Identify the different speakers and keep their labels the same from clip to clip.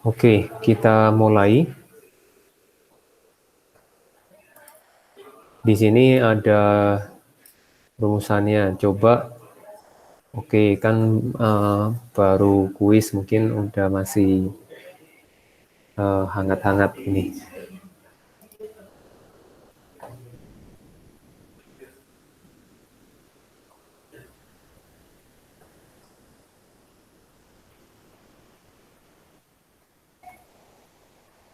Speaker 1: Oke, kita mulai. Di sini ada rumusannya. Coba, oke, kan baru kuis mungkin udah masih hangat-hangat ini.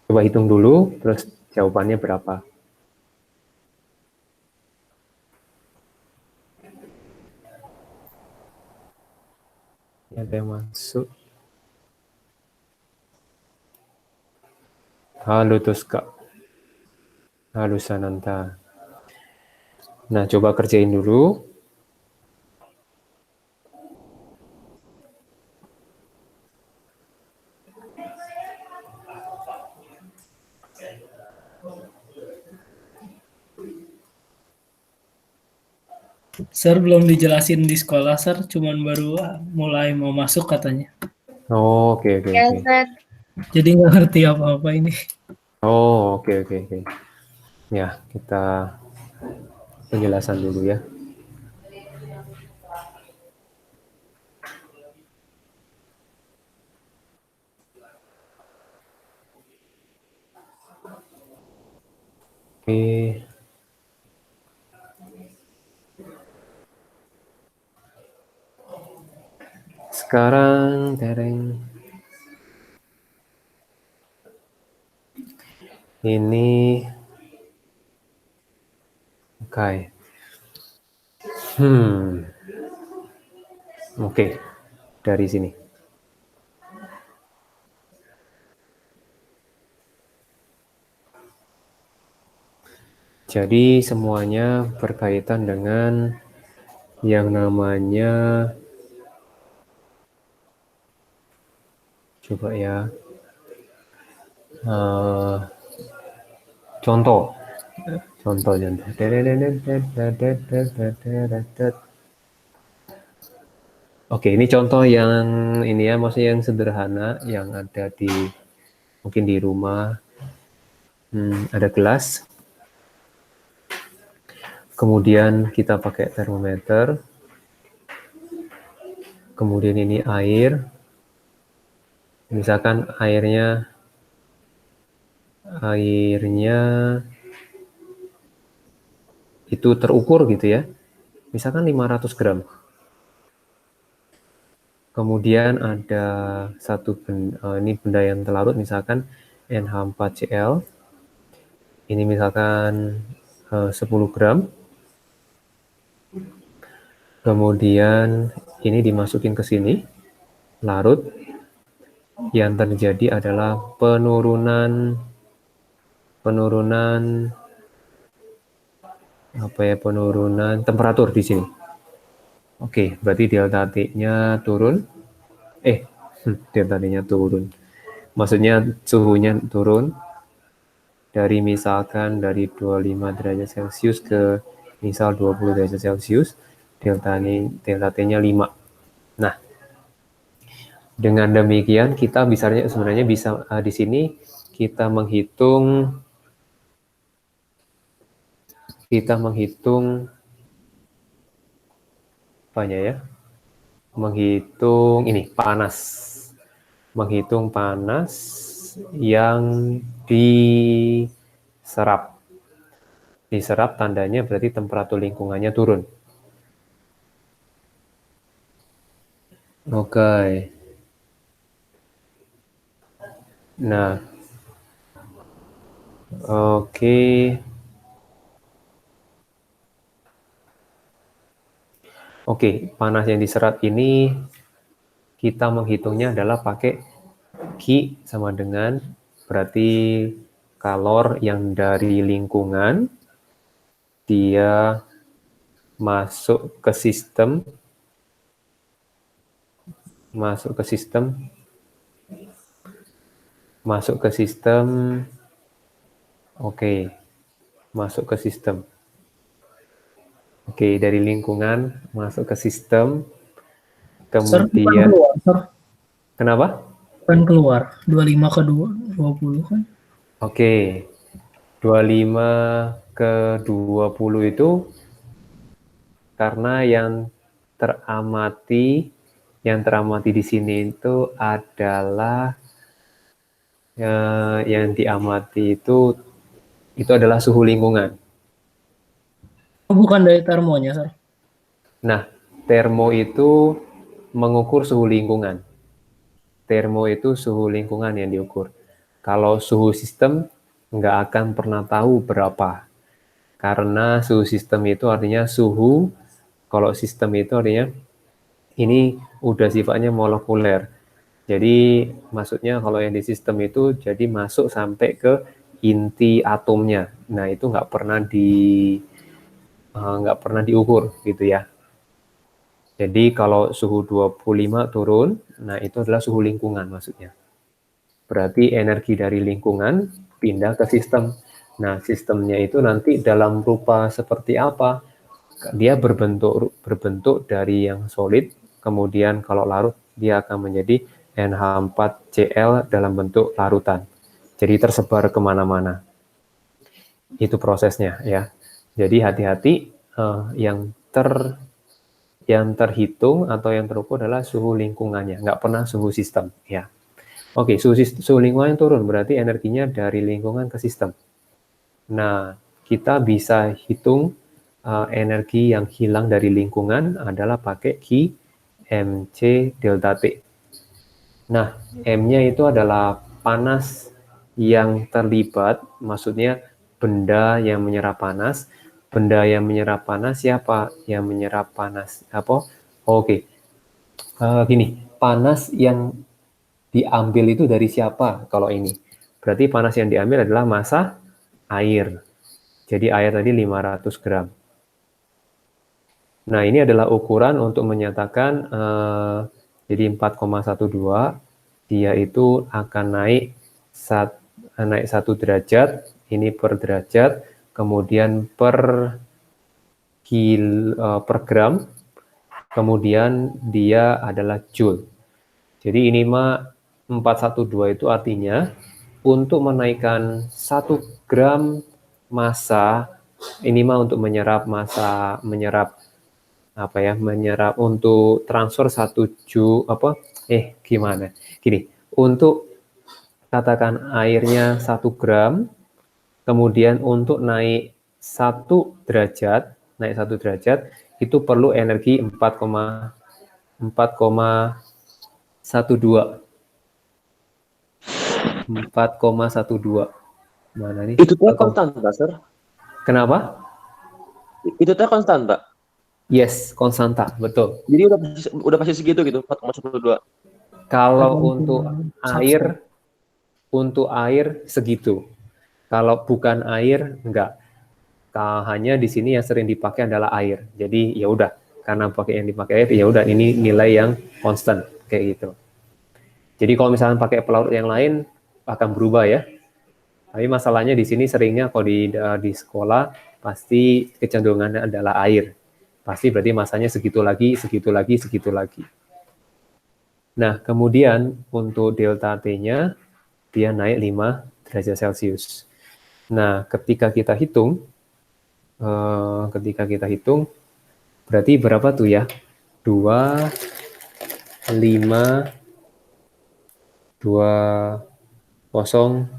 Speaker 1: Coba hitung dulu, terus jawabannya berapa. Ada yang masuk. Halo Tuska. Halo Sananta. Nah, coba kerjain dulu.
Speaker 2: Sir, belum dijelasin di sekolah, Sir. Cuman baru mulai mau masuk katanya.
Speaker 1: Oh, oke.
Speaker 3: Ya, Sir.
Speaker 2: Jadi nggak ngerti apa-apa ini.
Speaker 1: Oh, oke. Ya, kita penjelasan dulu ya. Oke. Sekarang tereng ini oke. Oke, dari sini. Jadi semuanya berkaitan dengan yang namanya, coba ya, contoh. Oke, ini contoh yang ini ya, maksudnya yang sederhana, yang ada di mungkin di rumah. Ada gelas. Kemudian kita pakai termometer. Kemudian ini air. Misalkan airnya itu terukur gitu ya. Misalkan 500 gram. Kemudian ada ini benda yang terlarut, misalkan NH4Cl. Ini misalkan 10 gram. Kemudian ini dimasukin ke sini, larut. Yang terjadi adalah penurunan temperatur di sini. Oke, berarti delta T-nya turun. Delta T-nya turun. Maksudnya suhunya turun dari misalkan dari 25 derajat Celcius ke misal 20 derajat Celcius, delta T-nya 5. Nah, dengan demikian kita sebenarnya bisa di sini kita menghitung apanya ya? Menghitung ini panas. Menghitung panas yang diserap. Diserap tandanya berarti temperatur lingkungannya turun. Oke. Nah, oke. Oke, panas yang diserap ini kita menghitungnya adalah pakai Q sama dengan berarti kalor yang dari lingkungan dia masuk ke sistem dari lingkungan masuk ke sistem,
Speaker 2: Sir, bukan
Speaker 1: kemudian
Speaker 2: keluar, Sir.
Speaker 1: kenapa?
Speaker 2: Kan keluar 25 ke 20 kan.
Speaker 1: Oke, 25 ke 20 itu karena yang teramati di sini itu adalah yang diamati itu adalah suhu lingkungan.
Speaker 2: Oh, bukan dari termonya, Sir.
Speaker 1: Nah, termo itu mengukur suhu lingkungan. Termo itu suhu lingkungan yang diukur. Kalau suhu sistem nggak akan pernah tahu berapa. Karena suhu sistem itu artinya suhu, kalau sistem itu artinya ini udah sifatnya molekuler. Jadi maksudnya kalau yang di sistem itu jadi masuk sampai ke inti atomnya. Nah itu nggak pernah diukur gitu ya. Jadi kalau suhu 25 turun, nah itu adalah suhu lingkungan maksudnya. Berarti energi dari lingkungan pindah ke sistem. Nah sistemnya itu nanti dalam rupa seperti apa? Dia berbentuk dari yang solid, kemudian kalau larut dia akan menjadi NH4Cl dalam bentuk larutan. Jadi tersebar kemana-mana. Itu prosesnya ya. Jadi hati-hati yang terhitung atau yang terukur adalah suhu lingkungannya, nggak pernah suhu sistem ya. Oke, suhu lingkungan turun berarti energinya dari lingkungan ke sistem. Nah, kita bisa hitung energi yang hilang dari lingkungan adalah pakai Q Mc delta T. Nah, M-nya itu adalah panas yang terlibat, maksudnya benda yang menyerap panas. Benda yang menyerap panas siapa? Yang menyerap panas apa? Oke, gini, panas yang diambil itu dari siapa kalau ini? Berarti panas yang diambil adalah massa air. Jadi air tadi 500 gram. Nah, ini adalah ukuran untuk menyatakan jadi 4,12 dia itu akan naik 1 derajat, ini per derajat, kemudian per gram, kemudian dia adalah joule. Jadi ini mah 412 itu artinya untuk menaikkan 1 gram massa, ini mah untuk menyerap untuk transfer 1 gimana? Gini, untuk katakan airnya 1 gram, kemudian untuk naik 1 derajat, itu perlu energi 4,12. Mana nih?
Speaker 3: Itu teh konstan, Pak, Sir?
Speaker 1: Kenapa?
Speaker 3: Itu teh konstan, Pak?
Speaker 1: Yes, konstanta, betul.
Speaker 3: Jadi udah pasti segitu gitu, 4,12.
Speaker 1: Kalau untuk air segitu. Kalau bukan air, enggak. Hanya di sini yang sering dipakai adalah air. Jadi ya udah, karena pakai yang dipakai air, ya udah ini nilai yang konstan kayak gitu. Jadi kalau misalnya pakai pelarut yang lain akan berubah ya. Tapi masalahnya di sini seringnya kalau di sekolah pasti kecenderungannya adalah air. Pasti berarti masanya segitu lagi, segitu lagi, segitu lagi. Nah, kemudian untuk delta T-nya dia naik 5 derajat Celcius. Nah, ketika kita hitung berarti berapa tuh ya? 2, 5, 2, 0.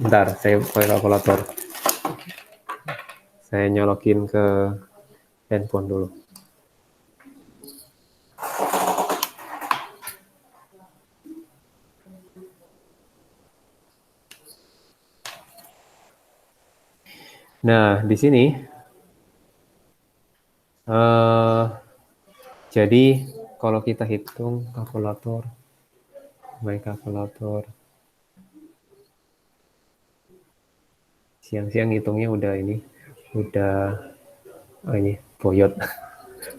Speaker 1: Bentar, saya pakai kalkulator. Saya nyolokin ke handphone dulu. Nah, di sini jadi kalau kita hitung kalkulator, main kalkulator, siang-siang hitungnya udah ini boyot.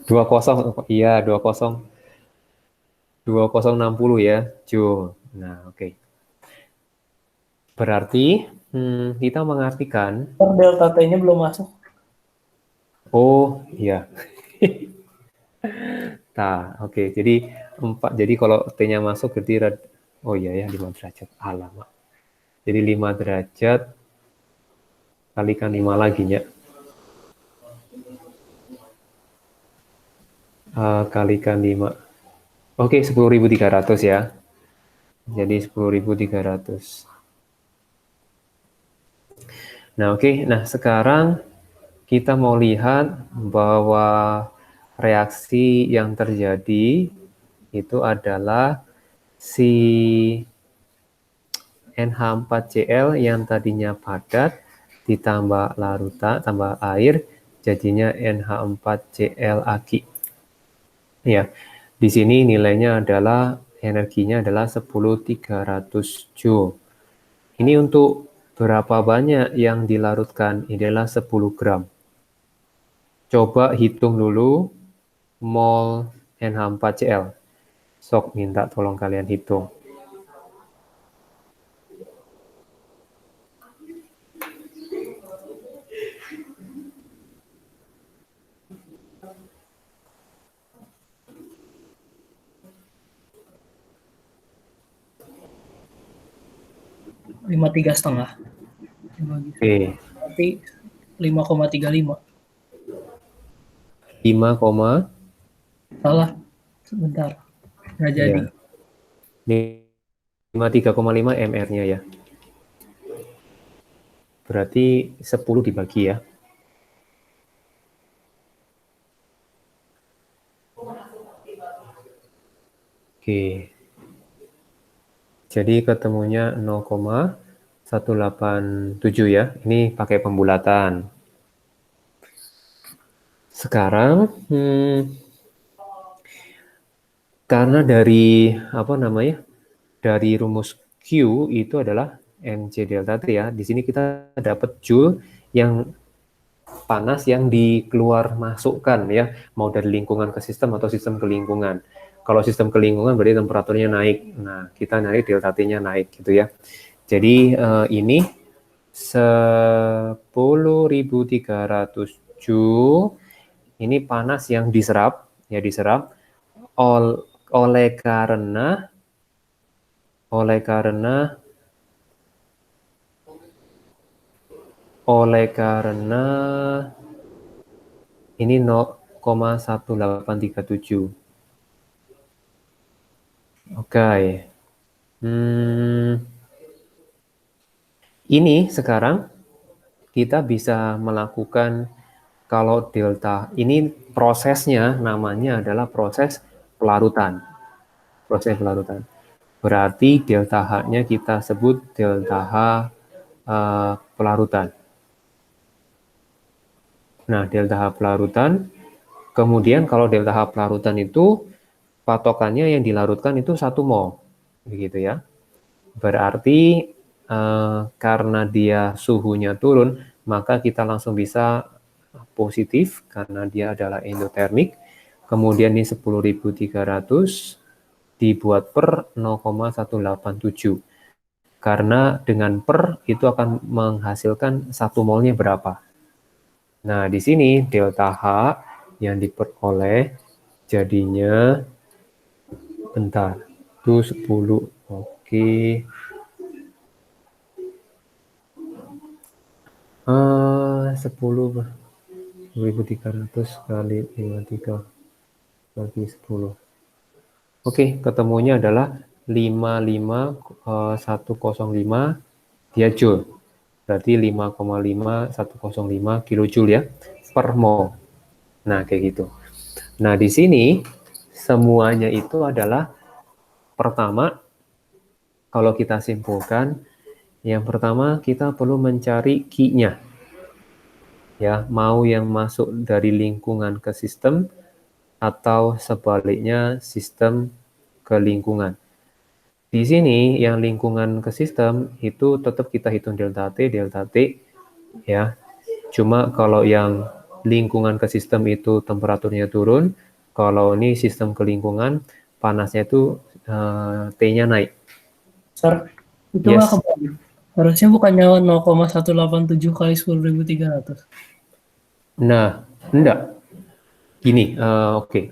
Speaker 1: 20, iya 2060 ya, Joule. Nah, oke. Berarti kita mengartikan
Speaker 2: Delta T-nya belum masuk.
Speaker 1: oh iya. Nah, oke. Jadi 4. Jadi kalau T-nya masuk berarti oh iya ya 5 derajat. Alamak. Jadi 5 derajat kalikan 5 lagi ya. Kalikan 5. Oke, 10.300 ya. Jadi 10.300. Nah, oke. Nah, sekarang kita mau lihat bahwa reaksi yang terjadi itu adalah si NH4Cl yang tadinya padat ditambah larutan tambah air jadinya NH4Cl Ag. Ya, di sini nilainya adalah energinya adalah 10.300 Joule. Ini untuk berapa banyak yang dilarutkan? Ini adalah 10 gram. Coba hitung dulu mol NH4Cl. Sok minta tolong kalian hitung.
Speaker 2: Lima tiga setengah.
Speaker 1: Oke.
Speaker 2: Berarti 5,35.
Speaker 1: 5,
Speaker 2: Salah. Sebentar. Nggak jadi.
Speaker 1: Ya. 53,5 mR-nya ya. Berarti 10 dibagi ya. Oke. Jadi ketemunya 0,187 ya. Ini pakai pembulatan. Sekarang karena dari dari rumus Q itu adalah mc delta T ya. Di sini kita dapat Joule yang panas yang dikeluar masukkan ya, mau dari lingkungan ke sistem atau sistem ke lingkungan. Kalau sistem ke lingkungan berarti temperaturnya naik. Nah, kita naik delta T-nya naik gitu ya. Jadi ini 10.300 Joule ini panas yang diserap oleh karena ini 0,1837. Oke. Ini sekarang kita bisa melakukan kalau delta ini prosesnya namanya adalah proses pelarutan. Proses pelarutan. Berarti delta H-nya kita sebut delta H pelarutan. Nah, delta H pelarutan, kemudian kalau delta H pelarutan itu patokannya yang dilarutkan itu 1 mol, begitu ya. Berarti karena dia suhunya turun, maka kita langsung bisa positif karena dia adalah endotermik. Kemudian ini 10.300 dibuat per 0,187. Karena dengan per itu akan menghasilkan 1 molnya berapa. Nah, di sini delta H yang diperoleh jadinya bentar. Itu 10. Oke. 10.300 kali 53 bagi 10. Oke, ketemunya adalah 55105 dia Joule. Berarti 5,5105 kilojoule ya per mol. Nah, kayak gitu. Nah, di sini semuanya itu adalah pertama kalau kita simpulkan yang pertama kita perlu mencari Q-nya. Ya, mau yang masuk dari lingkungan ke sistem atau sebaliknya sistem ke lingkungan. Di sini yang lingkungan ke sistem itu tetap kita hitung delta T ya. Cuma kalau yang lingkungan ke sistem itu temperaturnya turun, kalau ini sistem ke lingkungan panasnya itu T-nya naik.
Speaker 2: Sir, itu
Speaker 1: Yes.
Speaker 2: nggak kebalik. Harusnya bukannya 0,187 kali 10.300.
Speaker 1: Nah, enggak. Gini, oke.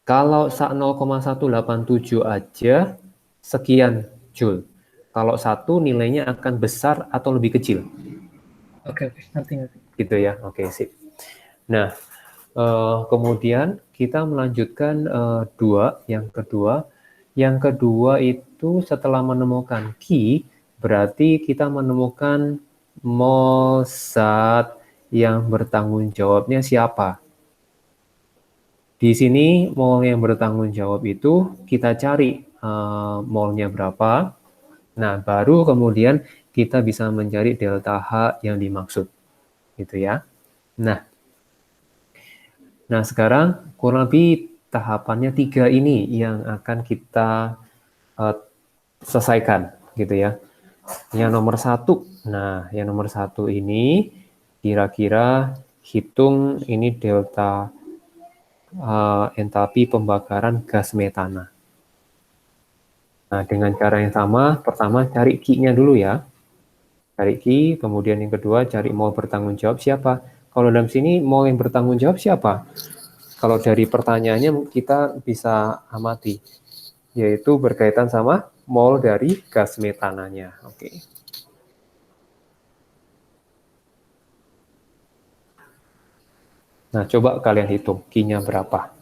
Speaker 1: Kalau 0,187 aja sekian Joule. Kalau 1 nilainya akan besar atau lebih kecil.
Speaker 2: Oke, ngerti.
Speaker 1: Gitu ya. Oke, sip. Nah, kemudian kita melanjutkan yang kedua. Yang kedua itu setelah menemukan Q, berarti kita menemukan mol zat yang bertanggung jawabnya siapa. Di sini mol yang bertanggung jawab itu kita cari molnya berapa. Nah, baru kemudian kita bisa mencari delta H yang dimaksud. Gitu ya. Nah, sekarang kurang lebih tahapannya 3 ini yang akan kita selesaikan gitu ya. Yang nomor 1, nah yang nomor 1 ini kira-kira hitung ini delta entalpi pembakaran gas metana. Nah, dengan cara yang sama, pertama cari Q-nya dulu ya. Cari Q, kemudian yang kedua cari mol bertanggung jawab siapa. Kalau dalam sini mol yang bertanggung jawab siapa? Kalau dari pertanyaannya kita bisa amati, yaitu berkaitan sama mol dari gas metananya. Oke. Nah, coba kalian hitung Q-nya berapa.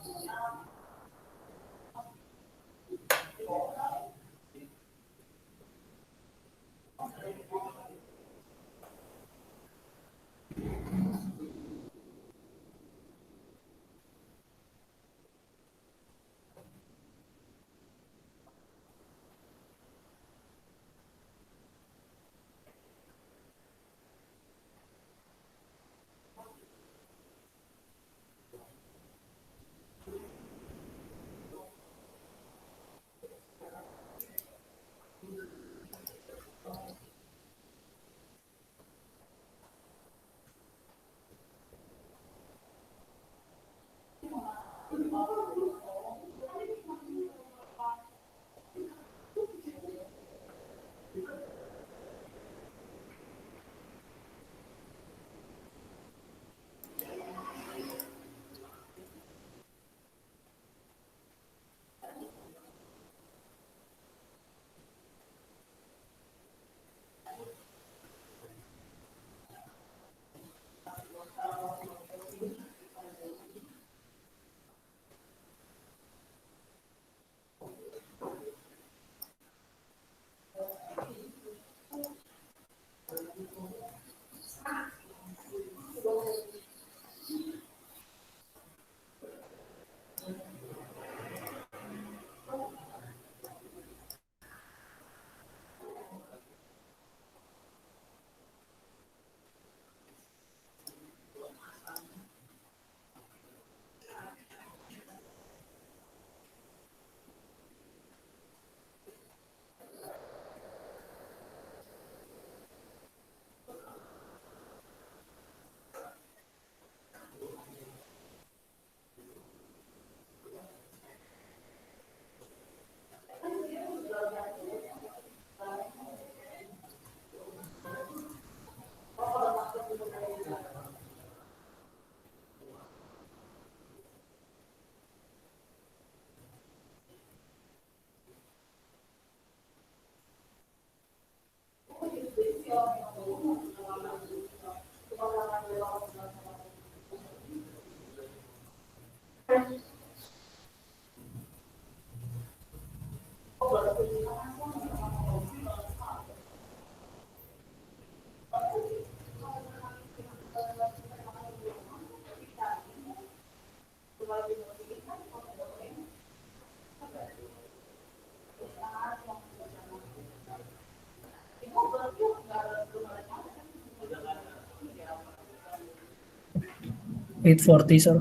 Speaker 2: Eight 40, sir.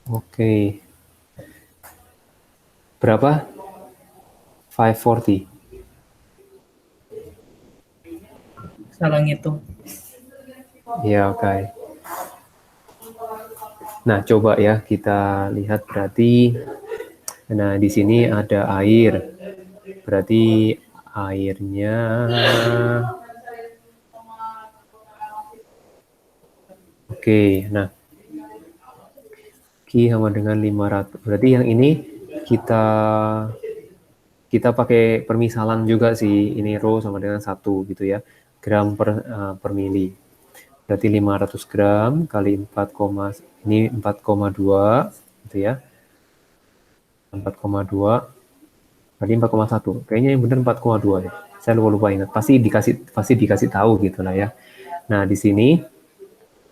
Speaker 1: Oke. Berapa? 540.
Speaker 2: Salah ngitung.
Speaker 1: Ya, oke. Nah, coba ya kita lihat berarti. Nah, di sini ada air. Berarti airnya oke. Nah, Q sama dengan 500. Berarti yang ini kita pakai permisalan juga sih. Ini rho sama dengan 1 gitu ya. Gram per mili. Berarti 500 gram kali 4, ini 4,2 gitu ya. 4,2 berarti 4,1. Kayaknya yang benar 4,2 ya. Saya lupa ingat. Pasti dikasih tahu gitu lah ya. Nah, di sini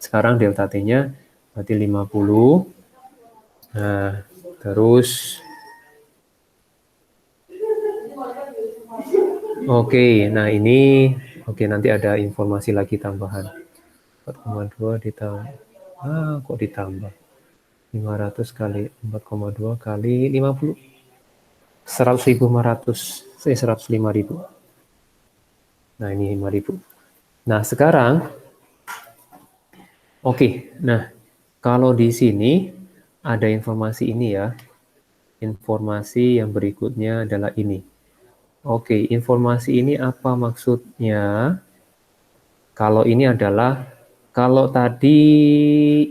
Speaker 1: sekarang delta T-nya berarti 50. Nah, terus nah ini nanti ada informasi lagi tambahan. 4,2 ditambah kok ditambah 500 kali 4,2 kali 50 100.500 nah ini 5.000. Nah sekarang nah kalau di sini ada informasi ini ya, informasi yang berikutnya adalah ini. Informasi ini apa maksudnya? Kalau ini adalah, kalau tadi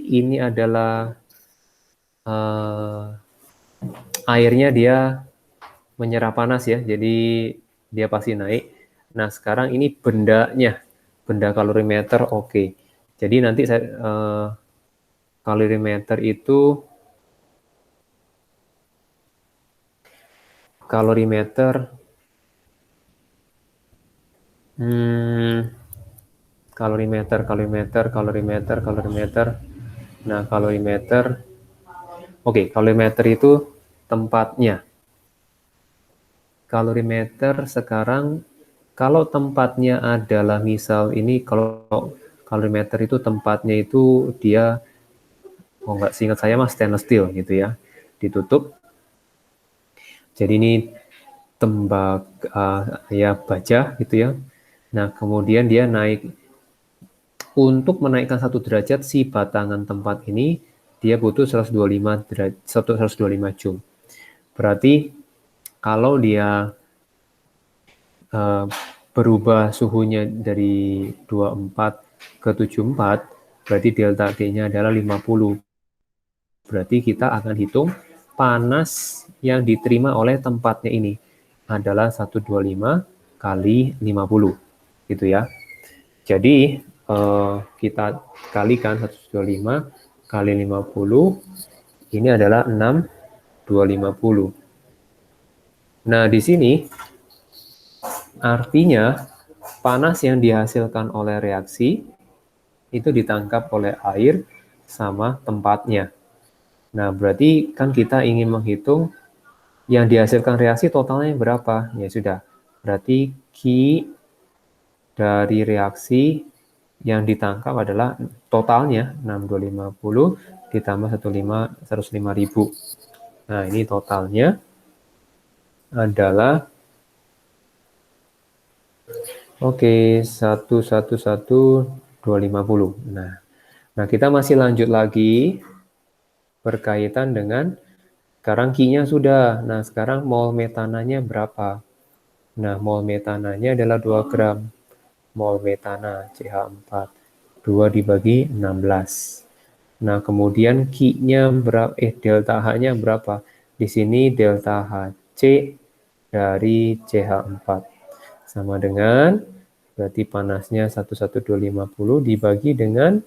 Speaker 1: ini adalah airnya dia menyerap panas ya, jadi dia pasti naik. Nah sekarang ini bendanya, benda kalorimeter Jadi nanti saya kalorimeter itu kalorimeter Nah, kalorimeter itu tempatnya. Kalorimeter sekarang kalau tempatnya adalah misal ini, kalau kalorimeter itu tempatnya itu dia nggak seingat saya mas stainless steel gitu ya, ditutup. Jadi ini ya baja gitu ya. Nah kemudian dia naik. Untuk menaikkan 1 derajat si batangan tempat ini dia butuh 125 joule. Berarti kalau dia berubah suhunya dari 24 ke 74, berarti delta T-nya adalah 50. Berarti kita akan hitung panas yang diterima oleh tempatnya ini adalah 125 kali 50 gitu ya. Jadi kita kalikan 125 kali 50 ini adalah 6,250. Nah, di sini artinya panas yang dihasilkan oleh reaksi itu ditangkap oleh air sama tempatnya. Nah, berarti kan kita ingin menghitung yang dihasilkan reaksi totalnya berapa? Ya sudah. Berarti Q dari reaksi yang ditangkap adalah totalnya 6,250 ditambah 105.000. Nah, ini totalnya adalah 111.250. Nah, kita masih lanjut lagi berkaitan dengan sekarang Q-nya sudah. Nah, sekarang mol metananya berapa? Nah, mol metananya adalah 2 gram. Mol metana CH4. 2 dibagi 16. Nah, kemudian Q-nya berapa? Delta H-nya berapa? Di sini delta HC dari CH4 sama dengan berarti panasnya 11250 dibagi dengan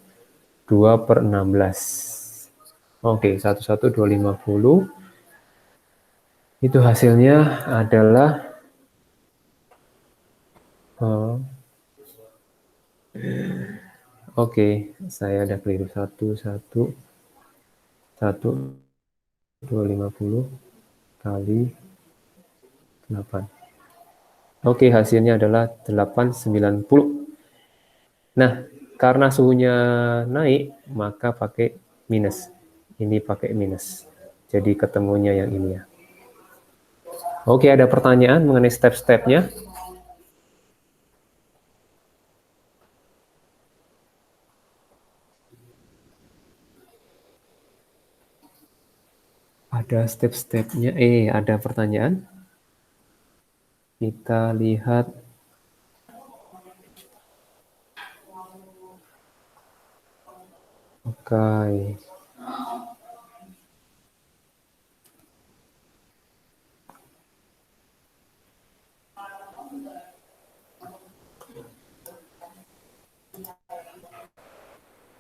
Speaker 1: 2/16. 11250 itu hasilnya adalah saya ada keliru 1,250 kali 8. Hasilnya adalah 890. Nah, karena suhunya naik, maka pakai minus. Ini pakai minus. Jadi ketemunya yang ini ya. Ada pertanyaan mengenai step-stepnya? Ada step-stepnya. Ada pertanyaan? Kita lihat.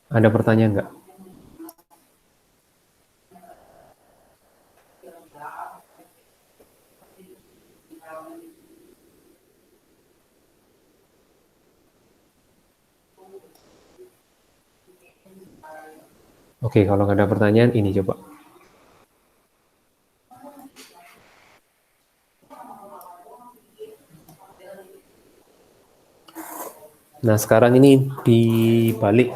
Speaker 1: Ada pertanyaan nggak? Oke, kalau nggak ada pertanyaan, ini coba. Nah, sekarang ini dibalik.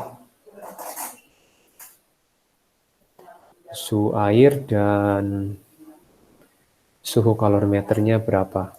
Speaker 1: Suhu air dan suhu kalorimeternya berapa?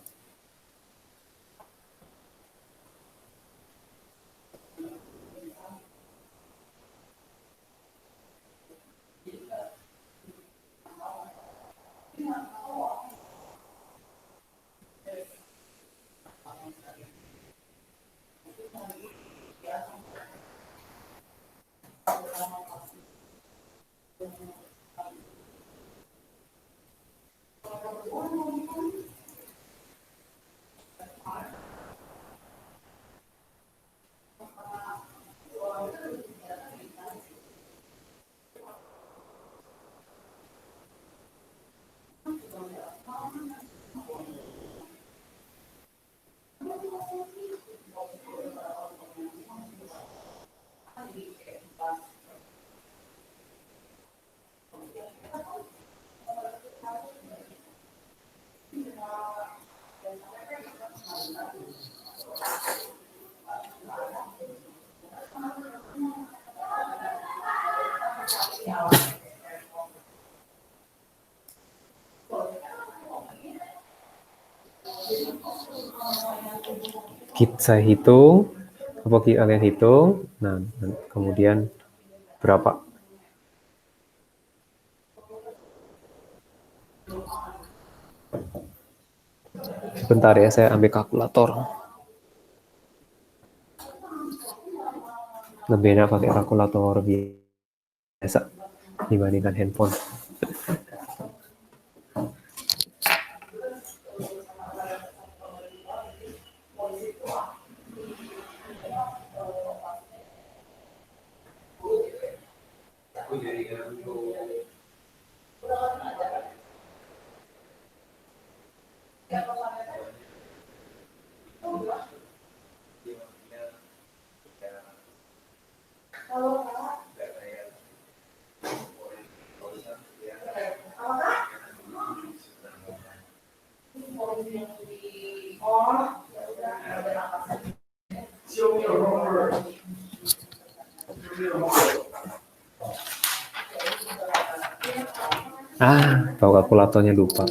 Speaker 1: Saya hitung, apa kalian hitung, nah kemudian berapa? Sebentar ya, saya ambil kalkulator. Lebih enak pakai kalkulator biasa dibandingkan handphone. Bawa kalkulatornya lupa.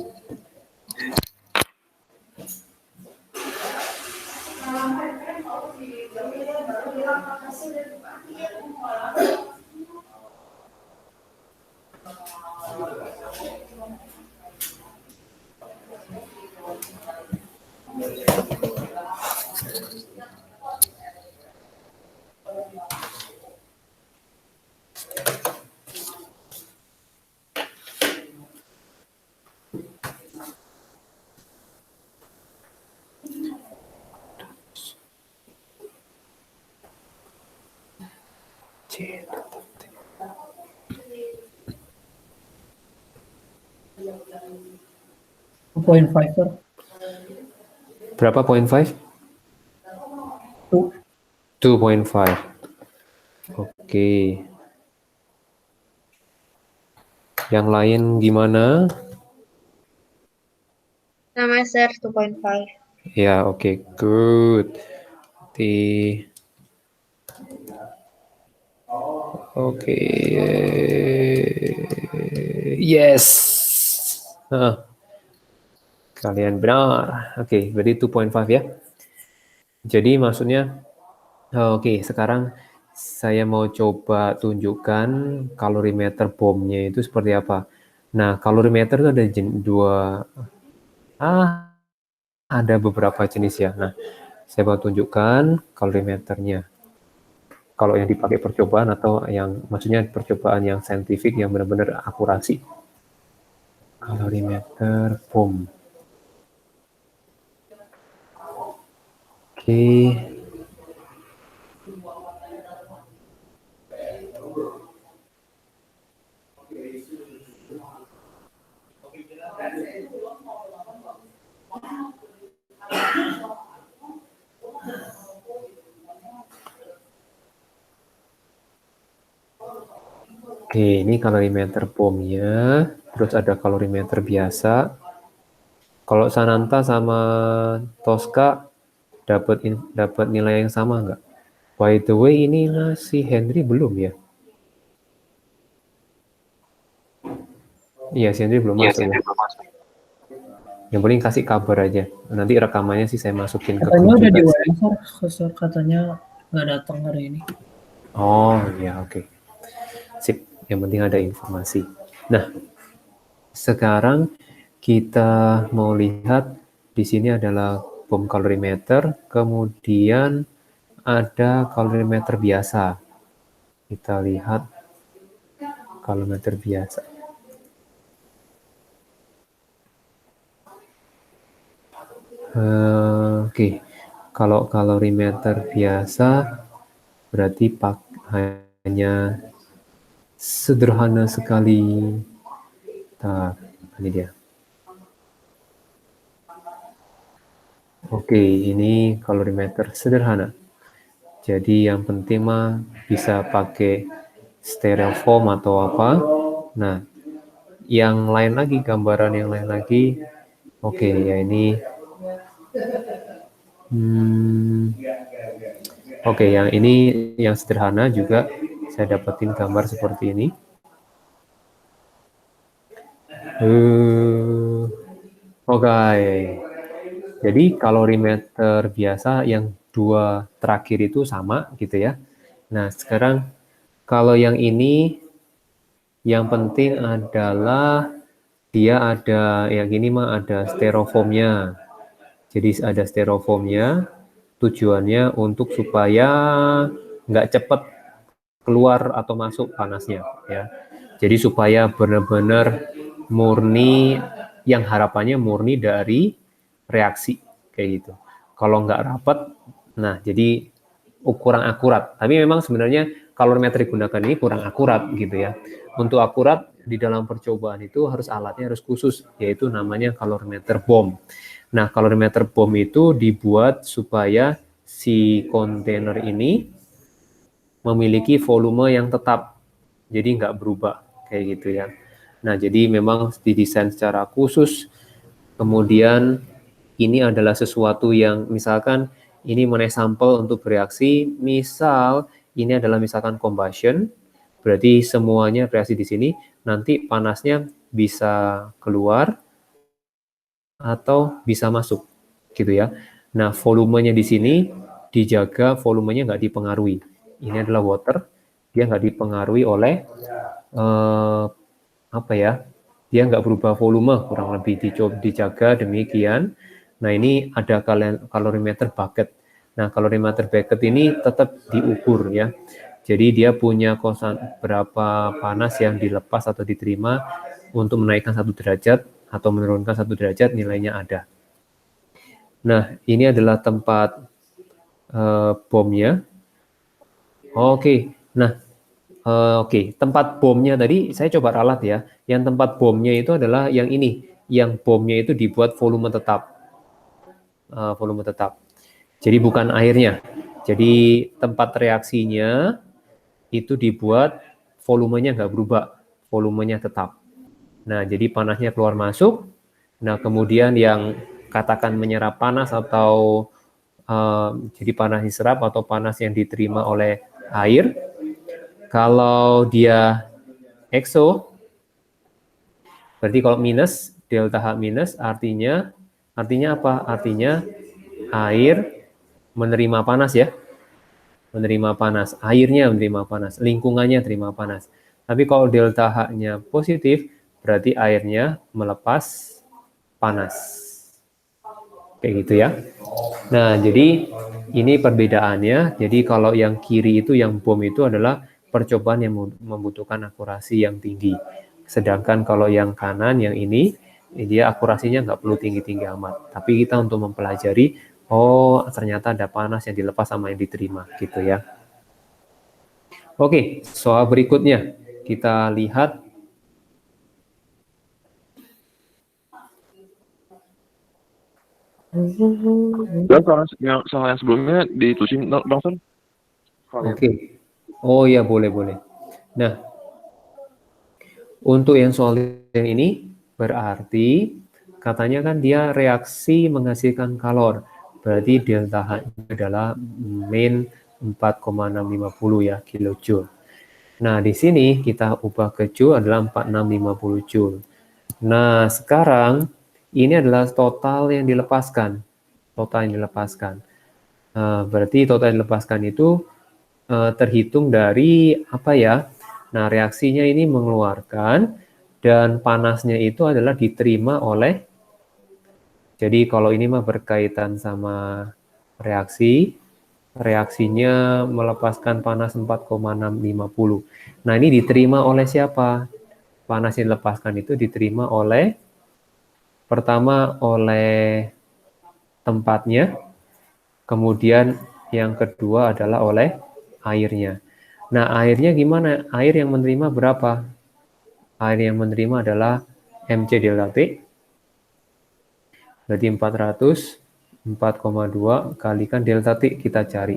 Speaker 2: Point five, sir.
Speaker 1: Berapa 0.5? 2.5. Oke. Yang lain gimana?
Speaker 4: Sama, sir, 2.5.
Speaker 1: Ya, oke, good. Oke. Yes. Kalian benar. Oke, berarti 2.5 ya. Jadi maksudnya, oke, sekarang saya mau coba tunjukkan kalorimeter bomnya itu seperti apa. Nah, kalorimeter itu ada ada beberapa jenis ya. Nah, saya mau tunjukkan kalorimeternya. Kalau yang dipakai percobaan atau yang maksudnya percobaan yang saintifik yang benar-benar akurasi. Kalorimeter bom. Oke. Oke, ini kalorimeter bomnya, terus ada kalorimeter biasa. Kalau Sananta sama Tosca dapat nilai yang sama nggak? By the way, ini si Henry belum ya? Iya, si Henry belum masuk ya. Yang penting kasih kabar aja. Nanti rekamannya sih saya masukin ke
Speaker 2: Katanya
Speaker 1: grup
Speaker 2: udah di
Speaker 1: juga.
Speaker 2: WFH, Sir. Katanya nggak datang hari ini.
Speaker 1: Oh ya, oke. Sip, yang penting ada informasi. Nah, sekarang kita mau lihat di sini adalah bom kalorimeter, kemudian ada kalorimeter biasa. Kita lihat kalorimeter biasa. Oke, kalau kalorimeter biasa berarti hanya sederhana sekali. Nah, ini dia. Oke, ini kalorimeter sederhana. Jadi yang penting mah bisa pakai styrofoam atau apa. Nah, yang lain lagi, gambaran yang lain lagi. Oke, ya ini. Oke, yang ini yang sederhana juga saya dapetin gambar seperti ini. Oke, jadi kalorimeter biasa yang dua terakhir itu sama gitu ya. Nah, sekarang kalau yang ini yang penting adalah dia ada yang ini mah ada styrofoamnya. Jadi ada styrofoamnya, tujuannya untuk supaya nggak cepat keluar atau masuk panasnya ya. Jadi supaya benar-benar murni, yang harapannya murni dari reaksi kayak gitu. Kalau nggak rapat, nah jadi kurang akurat. Tapi memang sebenarnya kalorimeter digunakan ini kurang akurat gitu ya. Untuk akurat di dalam percobaan itu alatnya harus khusus, yaitu namanya kalorimeter bom. Nah, kalorimeter bom itu dibuat supaya si kontainer ini memiliki volume yang tetap, jadi nggak berubah kayak gitu ya. Nah, jadi memang didesain secara khusus. Kemudian ini adalah sesuatu yang misalkan ini menaik sampel untuk bereaksi, misal ini adalah misalkan combustion, berarti semuanya reaksi di sini, nanti panasnya bisa keluar atau bisa masuk, gitu ya. Nah, volumenya di sini dijaga, volumenya nggak dipengaruhi. Ini adalah water, dia nggak dipengaruhi oleh apa ya? Dia nggak berubah volume, kurang lebih dijaga demikian. Nah, ini ada kalorimeter bucket. Nah, kalorimeter bucket ini tetap diukur ya. Jadi dia punya konstan berapa panas yang dilepas atau diterima untuk menaikkan 1 derajat atau menurunkan 1 derajat, nilainya ada. Nah, ini adalah tempat bomnya. Oke, nah tempat bomnya tadi saya coba ralat ya. Yang tempat bomnya itu adalah yang ini, yang bomnya itu dibuat volume tetap. Volume tetap. Jadi bukan airnya. Jadi tempat reaksinya itu dibuat volumenya nggak berubah, volumenya tetap. Nah, jadi panasnya keluar masuk. Nah, kemudian yang katakan menyerap panas atau jadi panas diserap atau panas yang diterima oleh air. Kalau dia exo, berarti kalau minus, delta H minus artinya apa? Artinya air menerima panas ya. Menerima panas, airnya menerima panas, lingkungannya terima panas. Tapi kalau delta H-nya positif, berarti airnya melepas panas. Kayak gitu ya. Nah, jadi ini perbedaannya. Jadi kalau yang kiri itu, yang bom itu adalah percobaan yang membutuhkan akurasi yang tinggi. Sedangkan kalau yang kanan, yang ini, dia akurasinya nggak perlu tinggi-tinggi amat. Tapi kita untuk mempelajari, oh ternyata ada panas yang dilepas sama yang diterima, gitu ya. Oke, soal berikutnya. Kita lihat.
Speaker 3: Ya, soal yang sebelumnya ditulisin dong, Sir.
Speaker 1: Oke. Oh ya, boleh. Nah, Untuk yang soal yang ini berarti katanya kan dia reaksi menghasilkan kalor. Berarti delta H adalah min 4,650 ya kilojoule. Nah, di sini kita ubah ke joule adalah 4650 joule. Nah, sekarang ini adalah total yang dilepaskan. Total yang dilepaskan. Berarti total yang dilepaskan itu terhitung dari apa ya? Nah, reaksinya ini mengeluarkan dan panasnya itu adalah diterima oleh, jadi kalau ini mah berkaitan sama reaksi, reaksinya melepaskan panas 4,650. Nah, ini diterima oleh siapa? Panas yang dilepaskan itu diterima oleh, pertama oleh tempatnya, kemudian yang kedua adalah oleh airnya. Nah, airnya gimana? Air yang menerima berapa? Air yang menerima adalah MC delta T, berarti 4,2 kalikan delta T kita cari.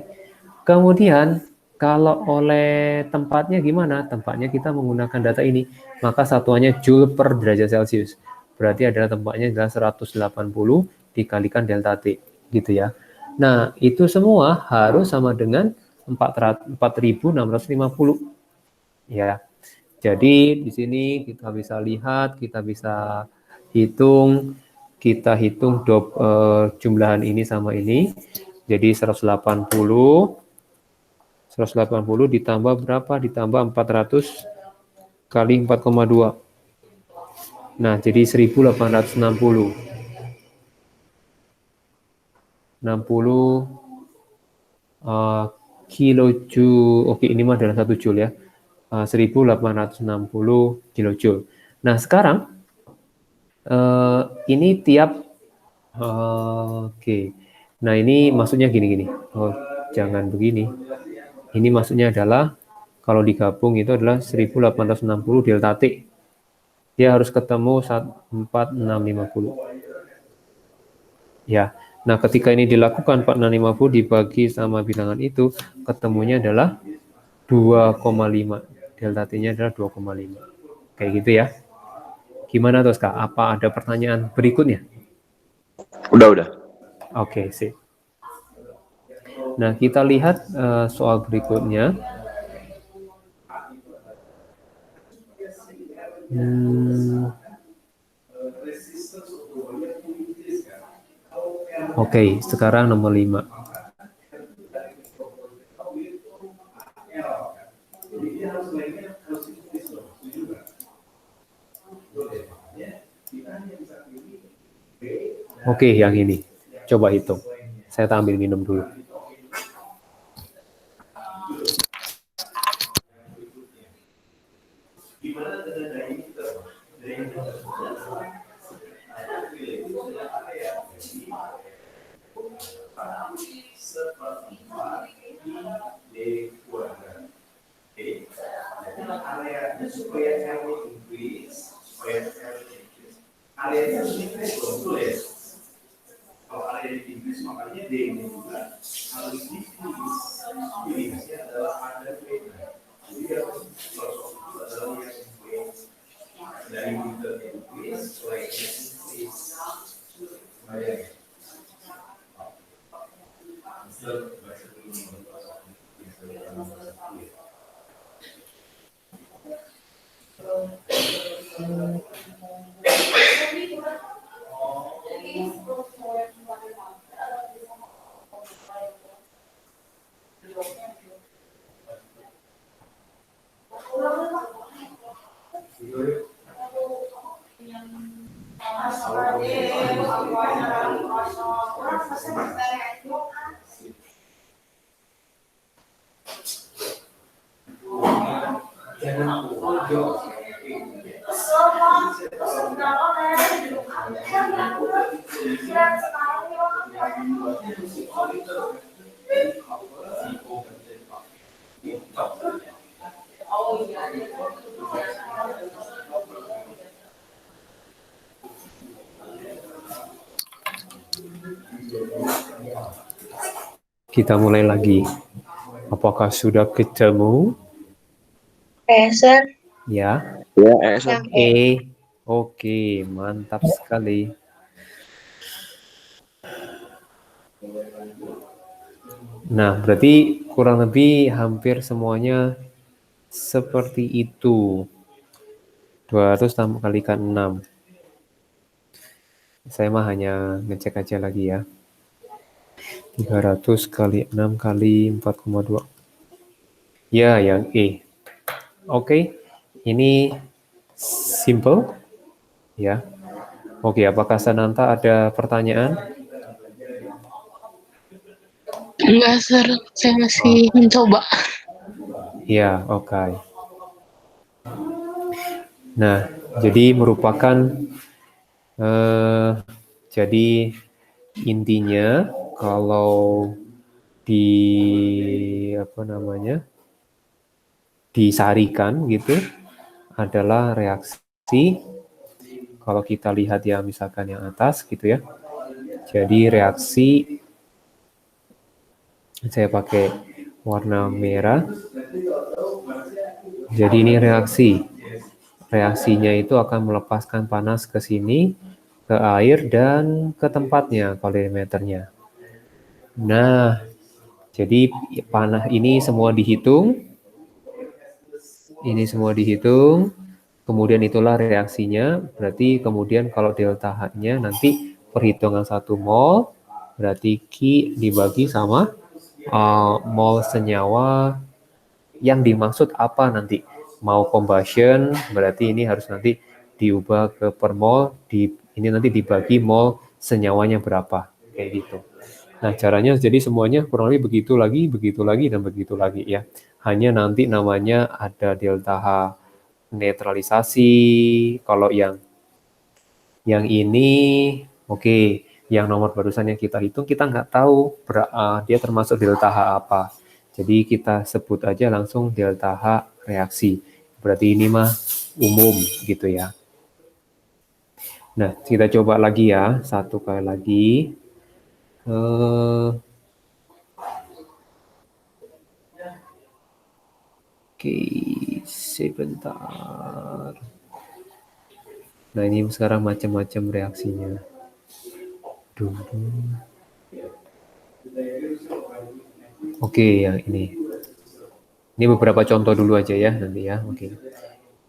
Speaker 1: Kemudian, kalau oleh tempatnya gimana? Tempatnya kita menggunakan data ini, maka satuannya joule per derajat Celcius. Berarti adalah tempatnya adalah 180 dikalikan delta T, gitu ya. Nah, itu semua harus sama dengan 4.650. Ya. Jadi di sini kita bisa lihat, kita bisa hitung, jumlahan ini sama ini. Jadi 180 ditambah berapa? Ditambah 400 kali 4,2. Nah, jadi 1860. 60 kilojoule. Oke, ini mah adalah 1 joule ya. 1860 kilojoule. Nah, sekarang ini tiap oke. Nah, ini maksudnya gini-gini. Oh, jangan begini. Ini maksudnya adalah kalau digabung itu adalah 1860 delta T. Dia harus ketemu 4650. Ya. Nah, ketika ini dilakukan 4650 dibagi sama bilangan itu, ketemunya adalah 2,5. Delta T-nya adalah 2,5. Kayak gitu ya. Gimana Toska? Apa ada pertanyaan berikutnya?
Speaker 3: Udah.
Speaker 1: Oke, sip. Nah, kita lihat soal berikutnya. Oke, sekarang nomor 5. Oke, yang ini. Coba hitung. Saya ambil minum dulu. Kita mulai lagi. Apakah sudah ketemu?
Speaker 4: Sir.
Speaker 1: Ya.
Speaker 3: Ya, Sir.
Speaker 4: Yang E.
Speaker 1: Oke, mantap sekali. Nah, berarti kurang lebih hampir semuanya seperti itu. 200 kalikan 6. Saya mah hanya ngecek aja lagi ya. 300 kali 6 kali 4,2. Ya, yang E. Oke, ini simple ya. Oke, apakah Sananta ada pertanyaan?
Speaker 5: Enggak, Sir. Saya masih mencoba.
Speaker 1: Ya, oke. Nah, jadi merupakan jadi intinya kalau di apa namanya disarikan gitu adalah reaksi. Kalau kita lihat ya misalkan yang atas gitu ya. Jadi reaksi saya pakai warna merah. Jadi ini reaksi. Reaksinya itu akan melepaskan panas ke sini, ke air dan ke tempatnya kalorimeternya. Nah, jadi panas ini semua dihitung. Ini semua dihitung. Kemudian itulah reaksinya. Berarti kemudian kalau delta H-nya nanti perhitungan 1 mol berarti Q dibagi sama mol senyawa yang dimaksud apa nanti. Mau combustion berarti ini harus nanti diubah ke per mol, ini nanti dibagi mol senyawanya berapa, kayak gitu. Nah, caranya jadi semuanya kurang lebih begitu lagi, dan begitu lagi ya. Hanya nanti namanya ada delta H netralisasi. Kalau yang ini, oke, yang nomor barusan yang kita hitung, kita nggak tahu dia termasuk delta H apa. Jadi kita sebut aja langsung delta H reaksi. Berarti ini mah umum gitu ya. Nah, kita coba lagi ya, satu kali lagi. Oke, sebentar. Nah, ini sekarang macam-macam reaksinya. Oke, yang ini. Ini beberapa contoh dulu aja ya nanti ya. Oke.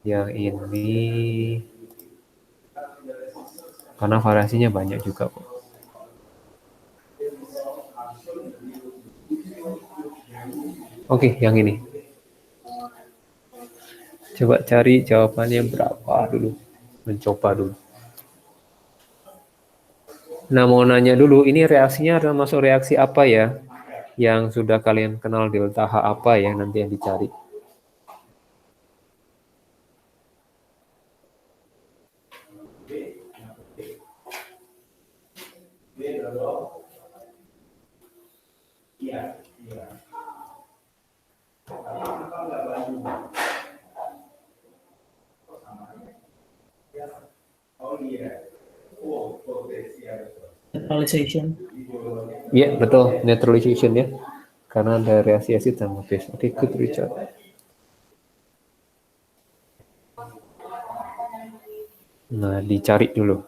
Speaker 1: Yang ini karena variasinya banyak juga kok. Oke, yang ini. Coba cari jawabannya berapa dulu. Mencoba dulu. Nah, mau nanya dulu, ini reaksinya termasuk reaksi apa ya? Yang sudah kalian kenal delta H apa ya nanti yang dicari?
Speaker 2: Neutralization.
Speaker 1: Iya, betul, neutralization ya. Karena ada reaksi asid sama base. Oke, good Richard. Nah, dicari dulu.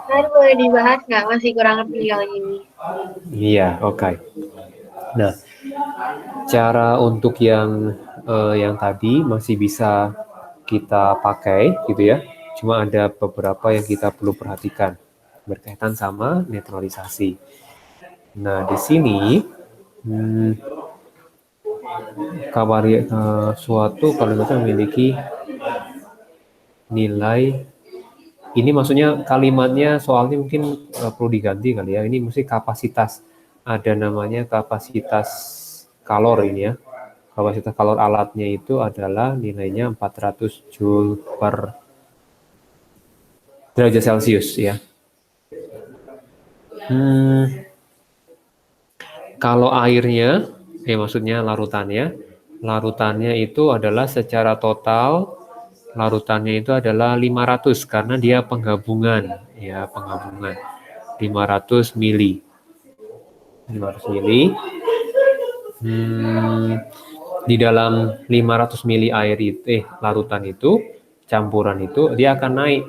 Speaker 4: Sir, boleh dibahas nggak? Masih kurang ngerti yang ini.
Speaker 1: Iya, oke. Nah, cara untuk yang tadi masih bisa kita pakai gitu ya. Cuma ada beberapa yang kita perlu perhatikan berkaitan sama netralisasi. Nah, di sini suatu kalimat memiliki nilai, ini maksudnya kalimatnya soalnya mungkin perlu diganti kali ya. Ini mesti kapasitas, ada namanya kapasitas kalor ini ya. Kapasitas kalor alatnya itu adalah nilainya 400 Joule per derajat Celcius ya. Kalau airnya, maksudnya larutannya itu adalah secara total, larutannya itu adalah 500 karena dia penggabungan, ya penggabungan 500 mili. 500 mili. Di dalam 500 mili air itu, larutan itu, campuran itu, dia akan naik.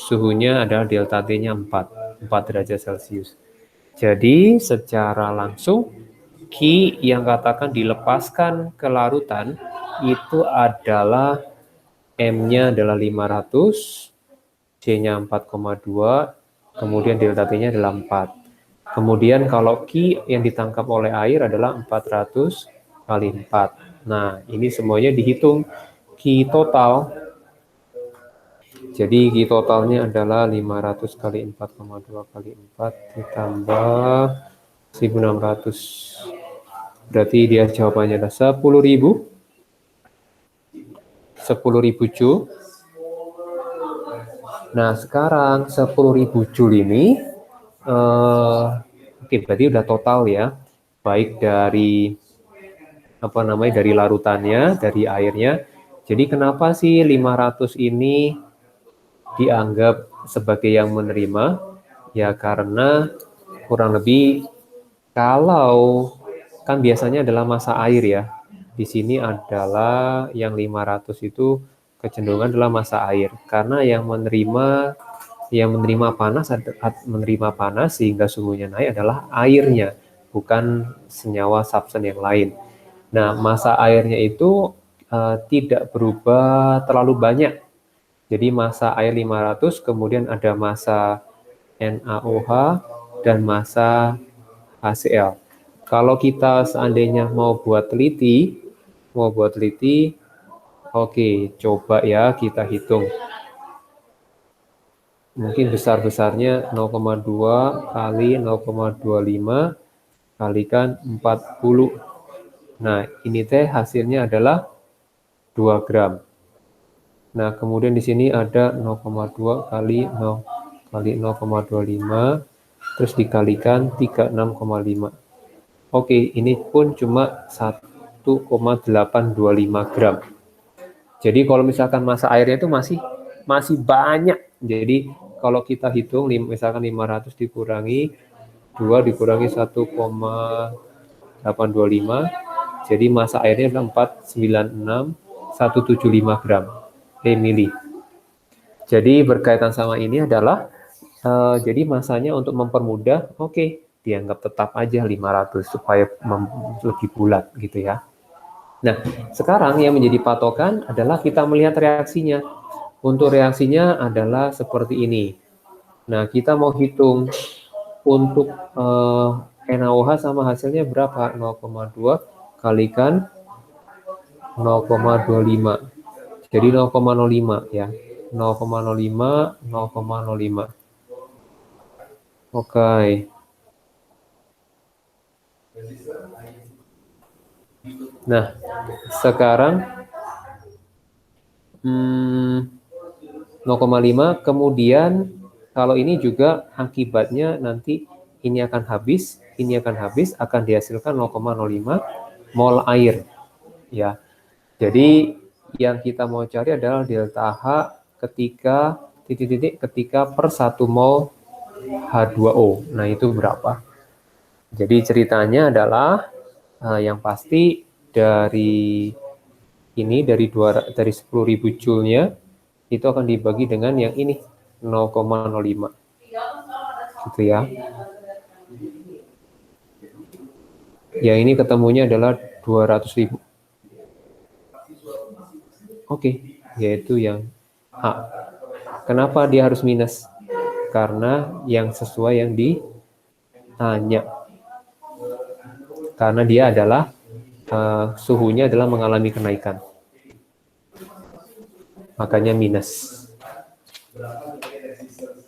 Speaker 1: Suhunya adalah delta T-nya 4 derajat Celcius. Jadi secara langsung Qi yang katakan dilepaskan ke larutan itu adalah M-nya adalah 500, C-nya 4,2, kemudian delta T-nya adalah 4. Kemudian kalau Qi yang ditangkap oleh air adalah 400 kali 4. Nah, ini semuanya dihitung Qi total. Jadi Qi totalnya adalah 500 kali 4,2 kali 4 ditambah 1600. Berarti dia jawabannya adalah 10.000. 10.000 Joule. Nah, sekarang 10.000 Joule ini oke, berarti udah total ya. Baik dari dari larutannya, dari airnya. Jadi kenapa sih 500 ini dianggap sebagai yang menerima? Ya karena kurang lebih kalau kan biasanya adalah massa air ya. Di sini adalah yang 500 itu kecenderungan adalah massa air. Karena yang menerima panas sehingga suhunya naik adalah airnya, bukan senyawa substan yang lain. Nah, massa airnya itu tidak berubah terlalu banyak. Jadi massa air 500, kemudian ada massa NaOH dan massa HCl. Kalau kita seandainya mau buat teliti, oke, coba ya kita hitung. Mungkin besar-besarnya 0,2 kali 0,25 kalikan 40. Nah, ini teh hasilnya adalah 2 gram. Nah, kemudian di sini ada 0,2 kali 0 kali 0,25 terus dikalikan 36,5. Oke, ini pun cuma 1,825 gram. Jadi kalau misalkan massa airnya itu masih masih banyak. Jadi kalau kita hitung misalkan 500 dikurangi 2 dikurangi 1,825, jadi massa airnya adalah 496,175 gram mili. Jadi berkaitan sama ini adalah jadi masanya untuk mempermudah, oke, dianggap tetap aja 500 supaya lebih bulat gitu ya. Nah, sekarang yang menjadi patokan adalah kita melihat reaksinya. Untuk reaksinya adalah seperti ini. Nah, kita mau hitung untuk NaOH sama hasilnya berapa? 0,2 kalikan 0,25. Jadi 0,05 ya. 0,05, 0,05. Oke. Nah, sekarang 0,5, kemudian kalau ini juga akibatnya nanti ini akan habis, akan dihasilkan 0,05 mol air ya. Jadi yang kita mau cari adalah delta H ketika ketika per 1 mol H2O. Nah, itu berapa? Jadi ceritanya adalah yang pasti dari ini dari 10.000 joule-nya itu akan dibagi dengan yang ini 0,05 gitu ya. Ya, ini ketemunya adalah 200.000. Oke, yaitu yang A. Kenapa dia harus minus? Karena yang sesuai yang ditanya. Karena dia adalah suhunya adalah mengalami kenaikan. Makanya minus.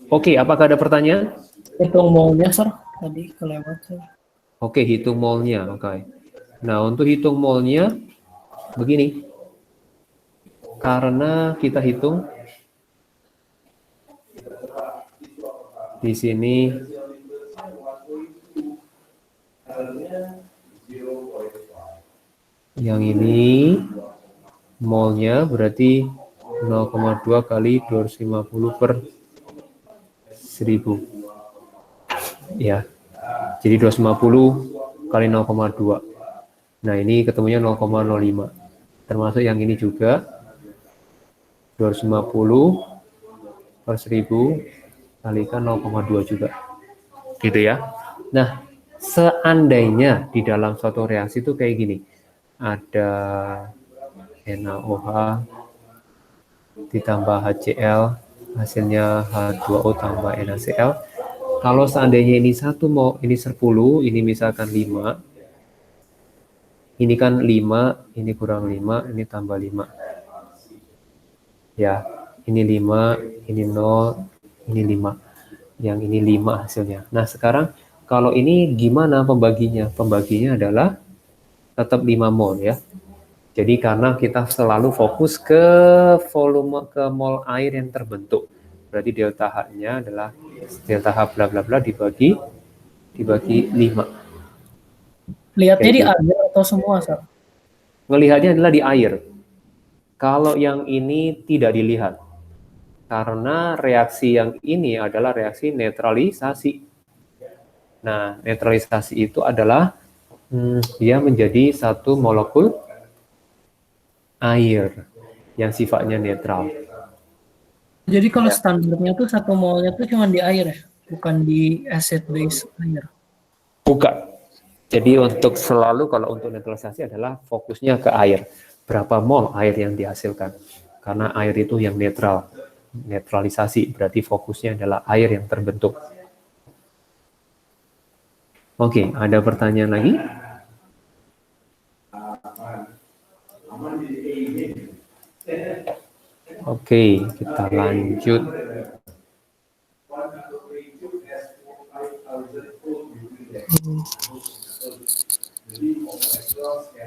Speaker 1: Oke, apakah ada pertanyaan?
Speaker 2: Hitung molnya, Sir. Tadi kelewat, Sir.
Speaker 1: Oke, hitung molnya. Oke. Nah, untuk hitung molnya begini. Karena kita hitung di sini yang ini molnya berarti 0,2 kali 250 per 1000 ya. Jadi 250 kali 0,2. Nah, ini ketemunya 0,05. Termasuk yang ini juga 250 per 1000 kalikan 0,2 juga. Gitu ya. Nah, seandainya di dalam suatu reaksi itu kayak gini. Ada NaOH ditambah HCl, hasilnya H2O tambah NaCl. Kalau seandainya ini 1 mol, ini 10, ini misalkan 5. Ini kan 5, ini kurang 5, ini tambah 5. Ya, ini 5, ini 0, ini 5. Yang ini 5 hasilnya. Nah, sekarang kalau ini gimana pembaginya? Pembaginya adalah tetap 5 mol ya. Jadi karena kita selalu fokus ke volume, ke mol air yang terbentuk. Berarti delta H-nya adalah delta H bla bla bla dibagi 5.
Speaker 2: Lihatnya di
Speaker 1: Kayak gitu.
Speaker 2: air atau semua, Sir?
Speaker 1: Ngelihatnya adalah di air. Kalau yang ini tidak dilihat. Karena reaksi yang ini adalah reaksi netralisasi. Nah, netralisasi itu adalah dia menjadi satu molekul air yang sifatnya netral.
Speaker 2: Jadi kalau standarnya tuh 1 molnya tuh cuma di air ya? Bukan di acid base air?
Speaker 1: Bukan. Jadi untuk selalu kalau untuk netralisasi adalah fokusnya ke air. Berapa mol air yang dihasilkan. Karena air itu yang netral. Netralisasi berarti fokusnya adalah air yang terbentuk. Oke, ada pertanyaan lagi? Oke, kita lanjut.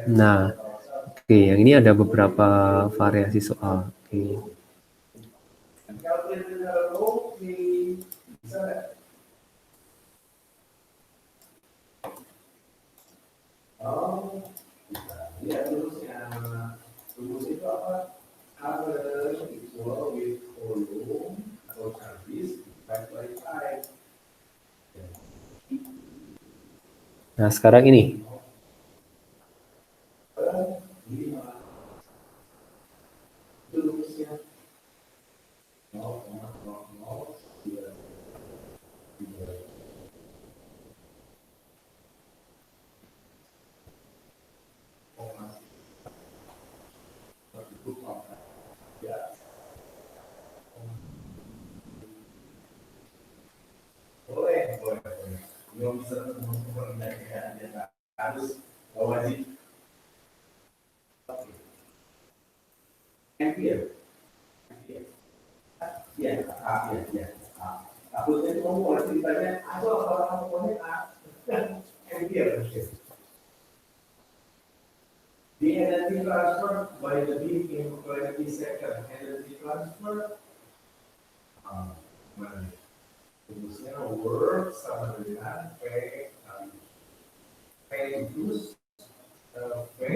Speaker 1: Nah, oke, yang ini ada beberapa variasi soal. Oke. Nah, sekarang ini.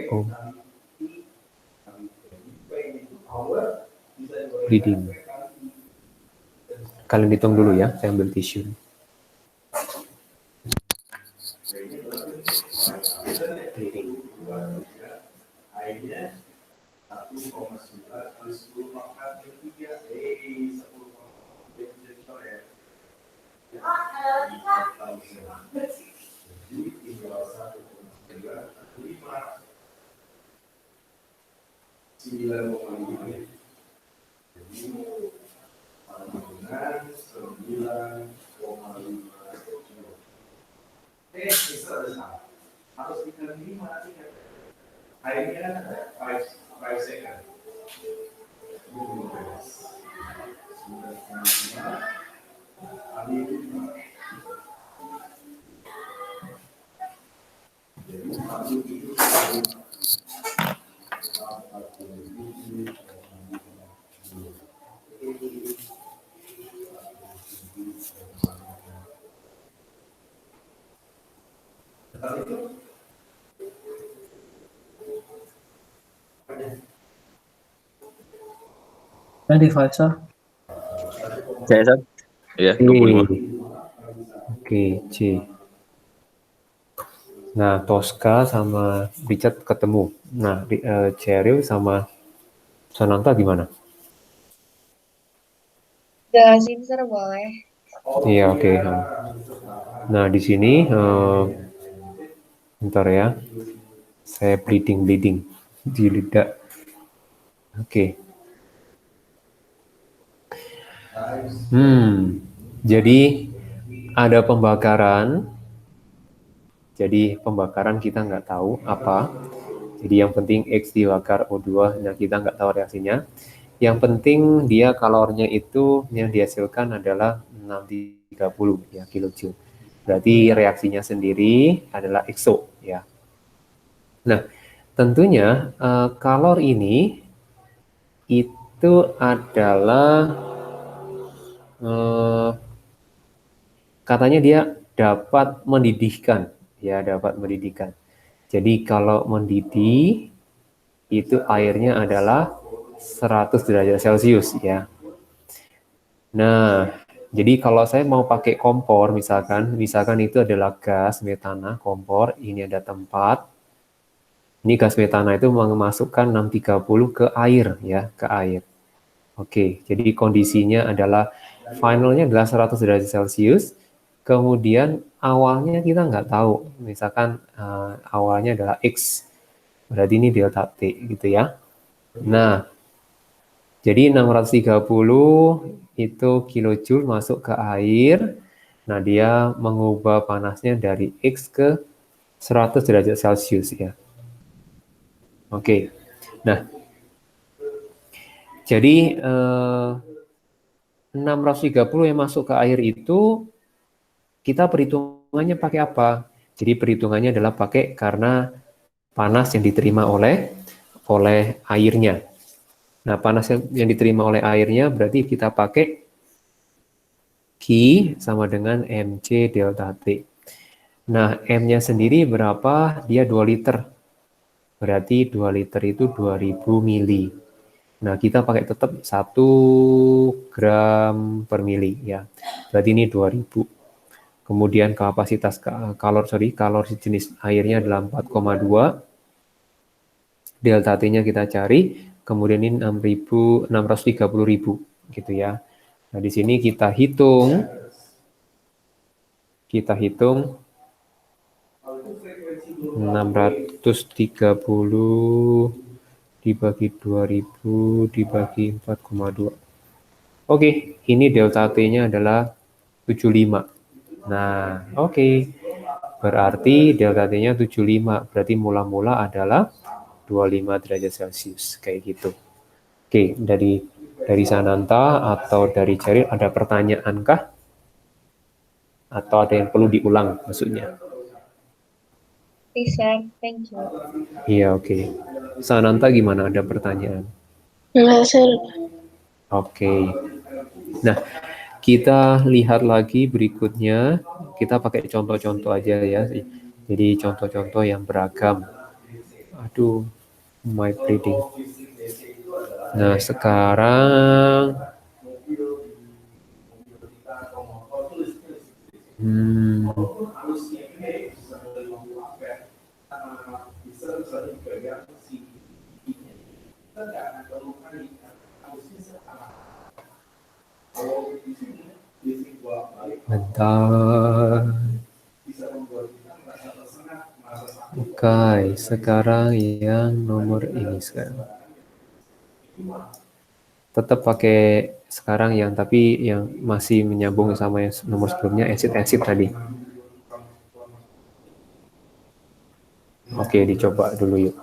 Speaker 1: Oh. Bleeding. Kalian hitung dulu ya, saya ambil tisu. Bleeding.
Speaker 2: Di Faisal.
Speaker 3: Saya Sat. Iya, 25.
Speaker 1: Oke, C. Nah, Tosca sama Richard ketemu. Nah, Cheryl sama Sananta gimana?
Speaker 4: Jelasin sir boleh.
Speaker 1: Iya, oke. Nah, di sini bentar ya. Saya bleeding di lidah. Oke. Jadi ada pembakaran. Jadi pembakaran kita nggak tahu apa. Jadi yang penting X dibakar O2, nah kita nggak tahu reaksinya. Yang penting dia kalornya itu yang dihasilkan adalah 630 ya kilojoule. Berarti reaksinya sendiri adalah exo ya. Nah, tentunya kalor ini itu adalah katanya dia dapat mendidihkan ya, dapat mendidihkan. Jadi kalau mendidih itu airnya adalah 100 derajat Celcius ya. Nah, jadi kalau saya mau pakai kompor misalkan itu adalah gas metana kompor, ini ada tempat. Ini gas metana itu memasukkan 630 ke air ya, ke air. Oke, jadi kondisinya adalah finalnya adalah 100 derajat Celcius. Kemudian awalnya kita nggak tahu, misalkan awalnya adalah X, berarti ini delta T gitu ya. Nah, jadi 630 itu kilojoule masuk ke air. Nah, dia mengubah panasnya dari X ke 100 derajat Celcius ya. Oke. Nah, jadi 630 yang masuk ke air itu kita perhitungannya pakai apa? Jadi perhitungannya adalah pakai karena panas yang diterima oleh airnya. Nah, panas yang diterima oleh airnya berarti kita pakai Q sama dengan MC delta T. Nah, M-nya sendiri berapa? Dia 2 liter. Berarti 2 liter itu 2000 mili. Nah, kita pakai tetap 1 gram per mili ya. Berarti ini 2000. Kemudian kapasitas kalor jenis airnya adalah 4,2. Delta T-nya kita cari, kemudian ini 630.000 gitu ya. Nah, di sini kita hitung 630 dibagi 2000 dibagi 4,2. Oke, ini delta T-nya adalah 75. Nah, oke. Berarti delta T-nya 75, berarti mula-mula adalah 25 derajat Celcius, kayak gitu. Oke, dari Sananta atau dari Ceril ada pertanyaan kah? Atau ada yang perlu diulang maksudnya?
Speaker 4: Bisa, thank you.
Speaker 1: Iya, oke. Sananta gimana? Ada pertanyaan?
Speaker 5: Enggak, Sir.
Speaker 1: Oke. Nah, kita lihat lagi berikutnya. Kita pakai contoh-contoh aja ya. Jadi contoh-contoh yang beragam. Aduh, my reading. Nah, sekarang bentar. Oke, sekarang yang nomor ini sekarang. Tetap pakai sekarang tapi yang masih menyambung sama yang nomor sebelumnya, acid tadi. Oke, dicoba dulu yuk.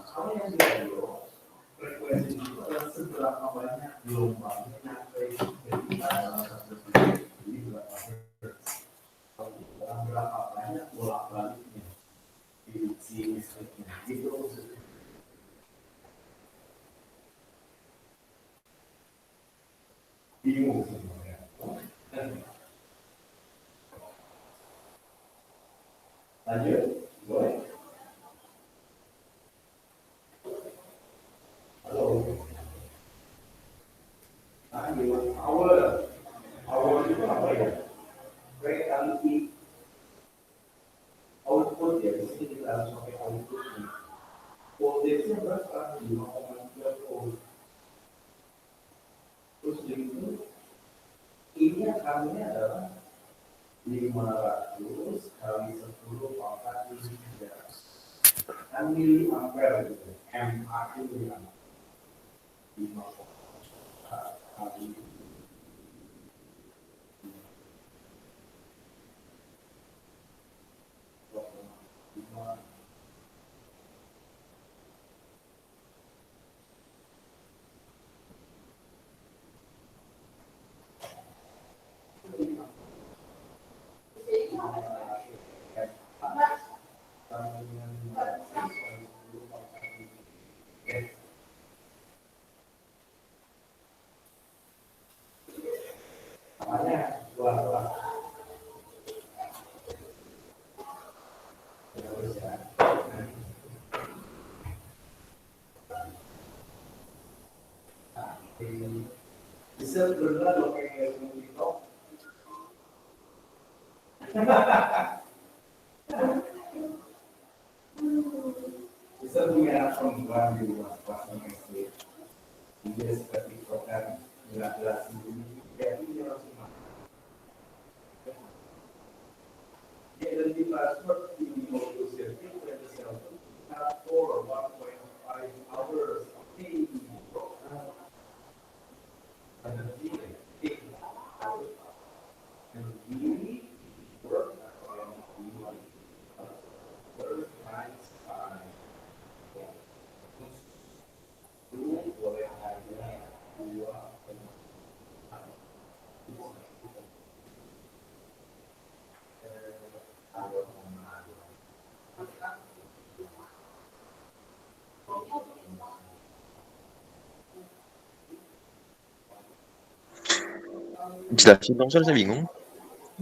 Speaker 3: Jelasin dong, Sir, saya bingung.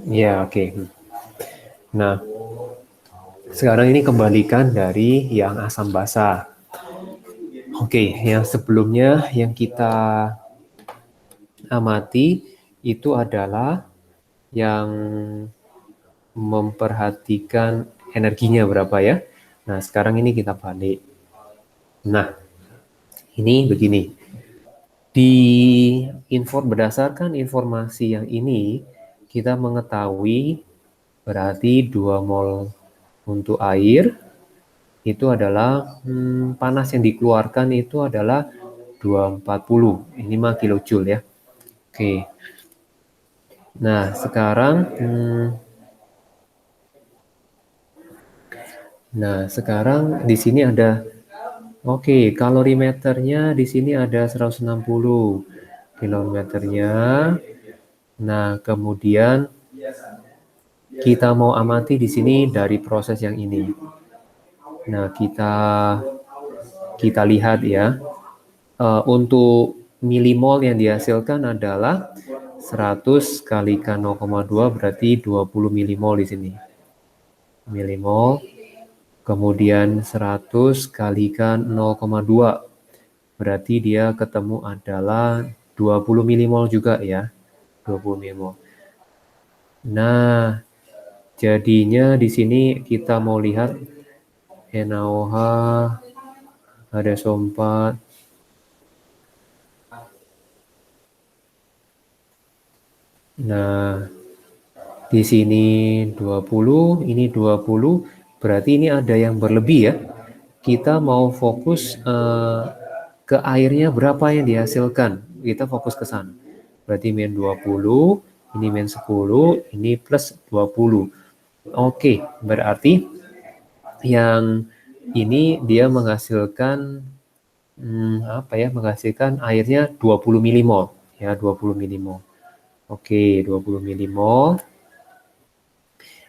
Speaker 1: Ya, oke. Nah, sekarang ini kembalikan dari yang asam basa. Oke, yang sebelumnya yang kita amati itu adalah yang memperhatikan energinya berapa ya. Nah, sekarang ini kita balik. Nah, ini begini. Berdasarkan informasi yang ini, kita mengetahui berarti 2 mol untuk air itu adalah panas yang dikeluarkan itu adalah 240. Ini mah kilojoule ya. Oke. Nah, sekarang di sini ada kalorimeternya di sini ada 160 kilometernya. Nah, kemudian kita mau amati di sini dari proses yang ini. Nah, kita lihat ya. Untuk milimol yang dihasilkan adalah 100 kalikan 0,2 berarti 20 milimol di sini. Milimol. Kemudian 100 kalikan 0,2 berarti dia ketemu adalah 20 milimol juga ya. 20 milimol. Nah, jadinya di sini kita mau lihat NaOH, HDSO4. Nah, di sini 20, ini 20, berarti ini ada yang berlebih ya. Kita mau fokus ke airnya berapa yang dihasilkan. Kita fokus ke sana. Berarti min 20, ini min 10, ini plus 20. Oke, berarti yang ini dia menghasilkan menghasilkan airnya 20 milimol ya, 20 milimol. Oke, 20 milimol.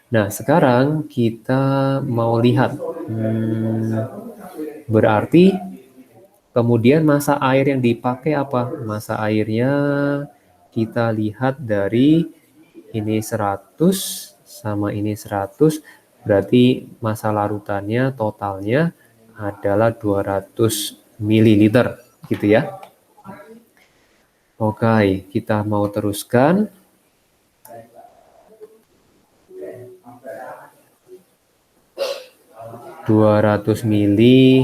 Speaker 1: Nah, sekarang kita mau lihat berarti kemudian massa air yang dipakai apa? Massa airnya kita lihat dari ini 100 sama ini 100, berarti massa larutannya totalnya adalah 200 ml gitu ya. Oke, kita mau teruskan. (200 mili).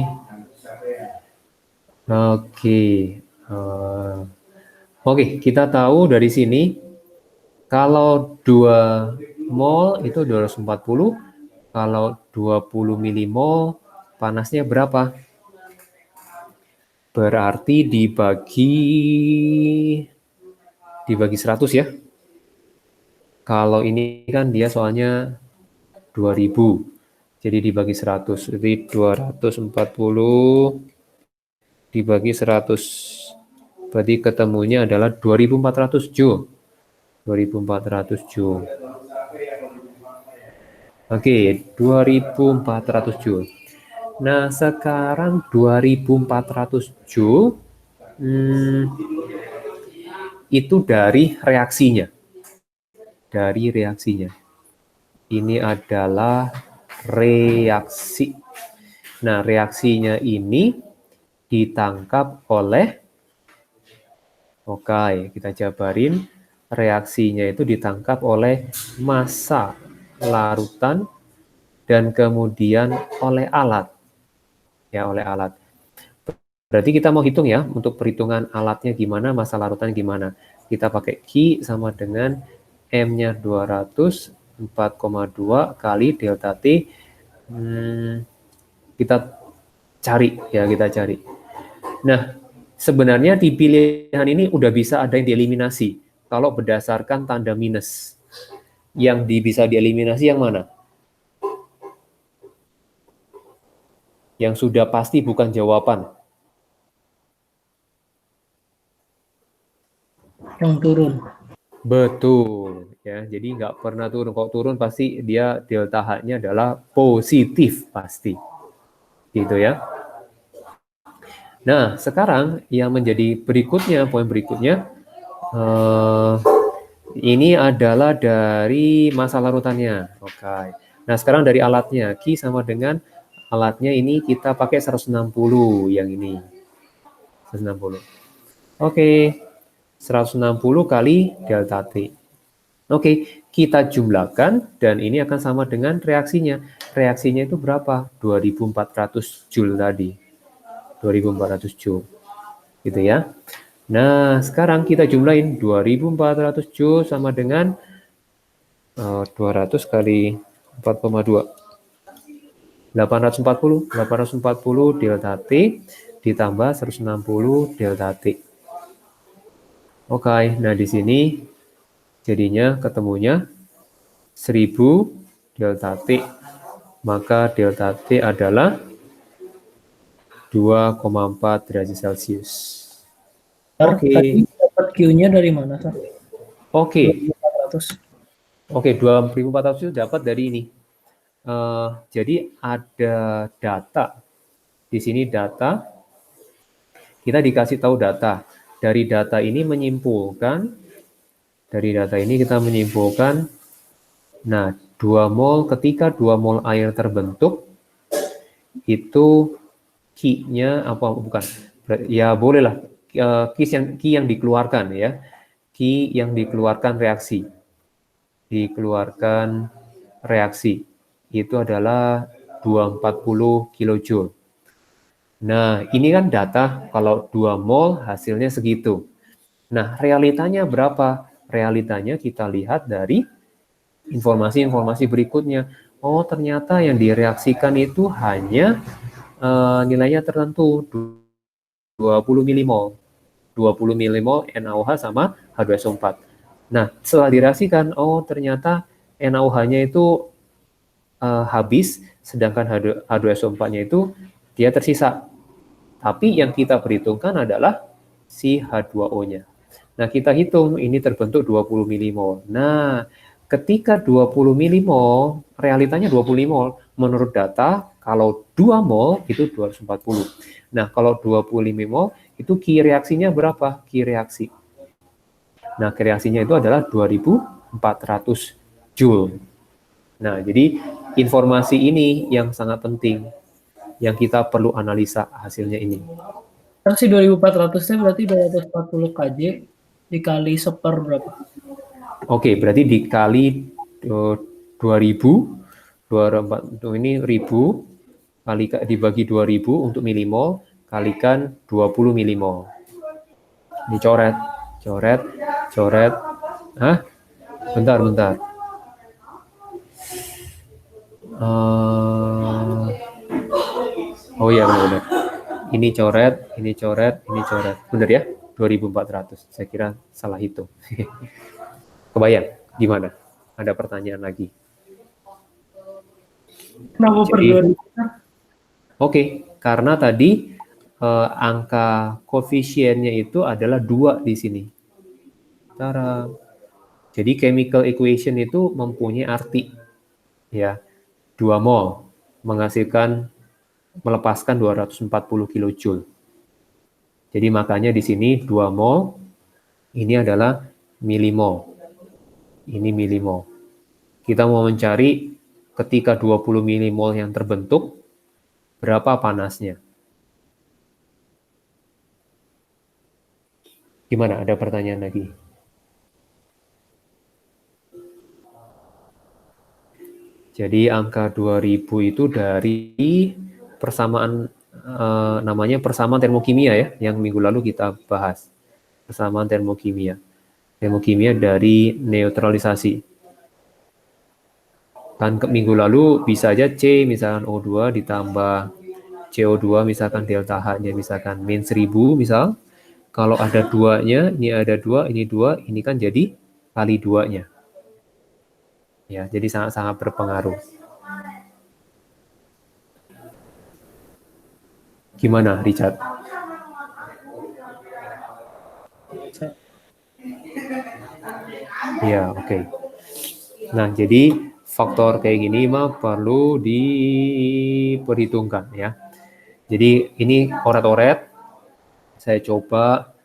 Speaker 1: Oke, kita tahu dari sini kalau 2 mol itu 240, kalau 20 milimol panasnya berapa? Berarti dibagi 100 ya. Kalau ini kan dia soalnya 2000. Jadi dibagi 100. Jadi 240 dibagi 100. Berarti ketemunya adalah 2400 joule. 2400 joule. Oke, 2400 joule. Nah, sekarang 2400 joule itu dari reaksinya. Dari reaksinya. Ini adalah reaksi. Nah, reaksinya ini ditangkap oleh, kita jabarin, reaksinya itu ditangkap oleh massa larutan dan kemudian oleh alat. Ya, oleh alat. Berarti kita mau hitung ya, untuk perhitungan alatnya gimana, massa larutannya gimana. Kita pakai Q sama dengan M-nya 200, 4,2 kali delta T. Kita cari. Nah, sebenarnya di pilihan ini udah bisa ada yang dieliminasi. Kalau berdasarkan tanda minus. Yang bisa dieliminasi yang mana? Yang sudah pasti bukan jawaban.
Speaker 2: Yang turun.
Speaker 1: Betul. Ya, jadi nggak pernah turun. Kalau turun pasti dia delta H-nya adalah positif pasti. Gitu ya. Nah, sekarang yang menjadi berikutnya, poin berikutnya, ini adalah dari massa larutannya. Oke. Nah, sekarang dari alatnya. Q sama dengan alatnya ini kita pakai 160 yang ini. 160. Oke, 160 kali delta T. Oke, kita jumlahkan dan ini akan sama dengan reaksinya. Reaksinya itu berapa? 2400 Joule tadi. 2400 Joule. Gitu ya. Nah, sekarang kita jumlahin 2400 Joule sama dengan 200 kali 4,2. 840 delta T ditambah 160 delta T. Oke, nah di sini jadinya ketemunya 1000 delta T. Maka delta T adalah 2,4 derajat Celcius. Oke.
Speaker 2: Tadi dapat Q-nya dari mana, Sar?
Speaker 1: Oke.
Speaker 2: 2400.
Speaker 1: Oke, 2400 itu dapat dari ini. Jadi ada data. Di sini data. Kita dikasih tahu data. Dari data ini kita menyimpulkan, nah, 2 mol, ketika 2 mol air terbentuk, itu Q-nya apa, bukan, ya bolehlah, Q yang dikeluarkan ya, Q yang dikeluarkan reaksi, itu adalah 240 kilojoule. Nah, ini kan data kalau 2 mol hasilnya segitu. Nah, realitanya berapa? Realitanya kita lihat dari informasi-informasi berikutnya. Oh, ternyata yang direaksikan itu hanya nilainya tertentu, 20 milimol. 20 milimol NaOH sama H2SO4. Nah, setelah direaksikan, oh ternyata NaOH-nya itu habis, sedangkan H2SO4-nya itu dia tersisa. Tapi yang kita perhitungkan adalah si H2O-nya. Nah, kita hitung ini terbentuk 20 milimol. Nah, ketika 20 milimol, realitanya 20 mol. Menurut data, kalau 2 mol itu 240. Nah, kalau 20 mol, itu Q reaksinya berapa? Q reaksi. Nah, Q reaksinya itu adalah 2400 Joule. Nah, jadi informasi ini yang sangat penting, yang kita perlu analisa hasilnya ini.
Speaker 2: Kan si 2400-nya berarti 240 kJ dikali seper berapa?
Speaker 1: Oke, berarti dikali 2000, ini 1000, dibagi 2000 untuk milimol, kalikan 20 milimol. Dicoret. Hah? Bentar. Oh iya, benar. Ini coret. Benar ya? 2400. Saya kira salah hitung. Kebayang? Gimana? Ada pertanyaan lagi?
Speaker 2: Kenapa per 2000?
Speaker 1: Oke, karena tadi angka koefisiennya itu adalah 2 di sini. Jadi chemical equation itu mempunyai arti, ya, 2 mol melepaskan 240 kilojoule. Jadi makanya di sini 2 mol, ini adalah milimol. Ini milimol. Kita mau mencari ketika 20 milimol yang terbentuk, berapa panasnya? Gimana? Ada pertanyaan lagi? Jadi angka 2000 itu dari persamaan, namanya persamaan termokimia ya, yang minggu lalu kita bahas. Persamaan termokimia. Termokimia dari neutralisasi. Kan minggu lalu bisa aja C misalkan O2 ditambah CO2 misalkan delta H-nya misalkan min 1000 misal. Kalau ada 2-nya, ini ada 2, ini 2, ini kan jadi kali 2-nya. Ya, jadi sangat-sangat berpengaruh. Gimana, Richard? Ya, oke. Nah, jadi faktor kayak gini mah perlu diperhitungkan ya. Jadi ini oret-oret. Saya coba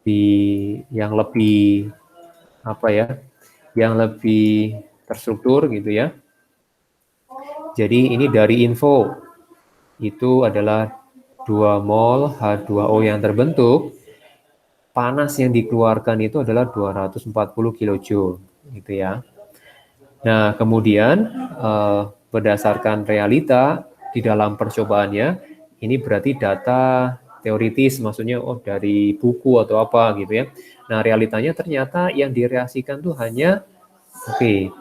Speaker 1: di yang lebih yang lebih terstruktur gitu ya. Jadi ini dari info itu adalah 2 mol H2O yang terbentuk, panas yang dikeluarkan itu adalah 240 kilojoule, gitu ya. Nah, kemudian berdasarkan realita di dalam percobaannya, ini berarti data teoritis, maksudnya dari buku atau apa gitu ya. Nah, realitanya ternyata yang direaksikan tuh hanya 20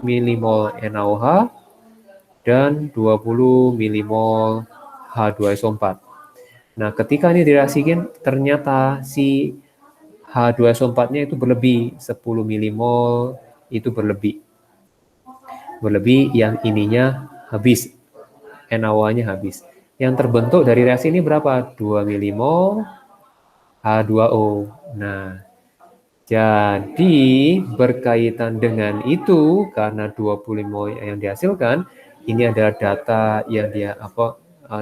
Speaker 1: milimol NaOH dan 20 milimol H2SO4. Nah, ketika ini direaksikan, ternyata si H2SO4-nya itu berlebih, 10 milimol itu berlebih. Berlebih, yang ininya habis, NaOH-nya habis. Yang terbentuk dari reaksi ini berapa? 2 milimol H2O. Nah, jadi berkaitan dengan itu, karena 20 mol yang dihasilkan, ini adalah data yang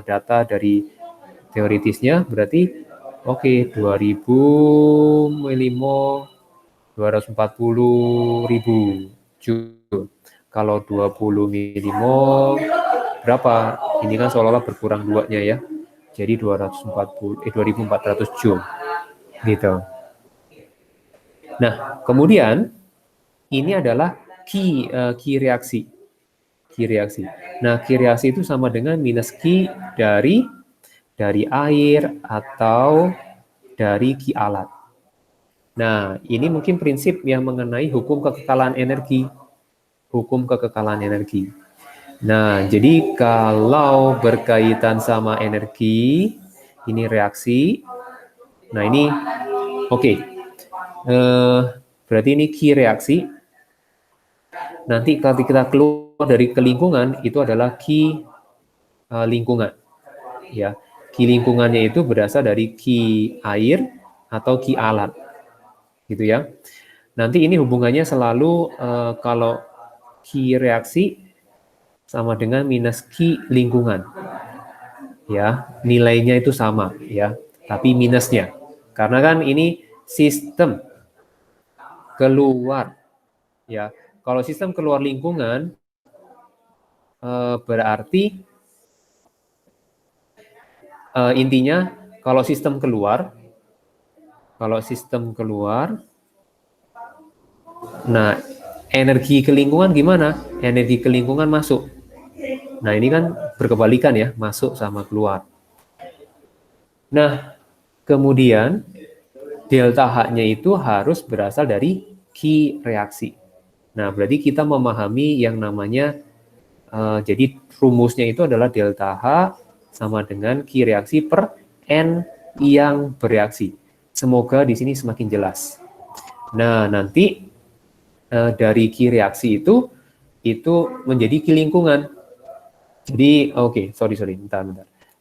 Speaker 1: data dari teoritisnya, berarti 2000 milimol 240.000 joule. Kalau 20 milimol berapa? Ini kan seolah-olah berkurang 2-nya ya. Jadi 2400 joule. Gitu. Nah, kemudian ini adalah key reaksi. Key reaksi. Nah, key reaksi itu sama dengan minus Q dari air atau dari Q alat. Nah, ini mungkin prinsip yang mengenai hukum kekekalan energi. Hukum kekekalan energi. Nah, jadi kalau berkaitan sama energi, ini reaksi. Nah, ini oke. Berarti ini Q reaksi. Nanti kalau kita keluar dari kelingkungan, itu adalah Q lingkungan. Ya, Q lingkungannya itu berasal dari Q air atau Q alat. Gitu ya. Nanti ini hubungannya selalu kalau Q reaksi sama dengan minus Q lingkungan. Ya, nilainya itu sama ya, tapi minusnya. Karena kan ini sistem keluar ya. Kalau sistem keluar lingkungan berarti intinya kalau sistem keluar, nah energi ke lingkungan gimana? Energi ke lingkungan masuk. Nah, ini kan berkebalikan ya, masuk sama keluar. Nah, kemudian delta H-nya itu harus berasal dari Q reaksi. Nah, berarti kita memahami yang namanya, jadi rumusnya itu adalah delta H sama dengan Q reaksi per N yang bereaksi. Semoga di sini semakin jelas. Nah, nanti dari Q reaksi itu menjadi Q lingkungan. Jadi, sorry, bentar.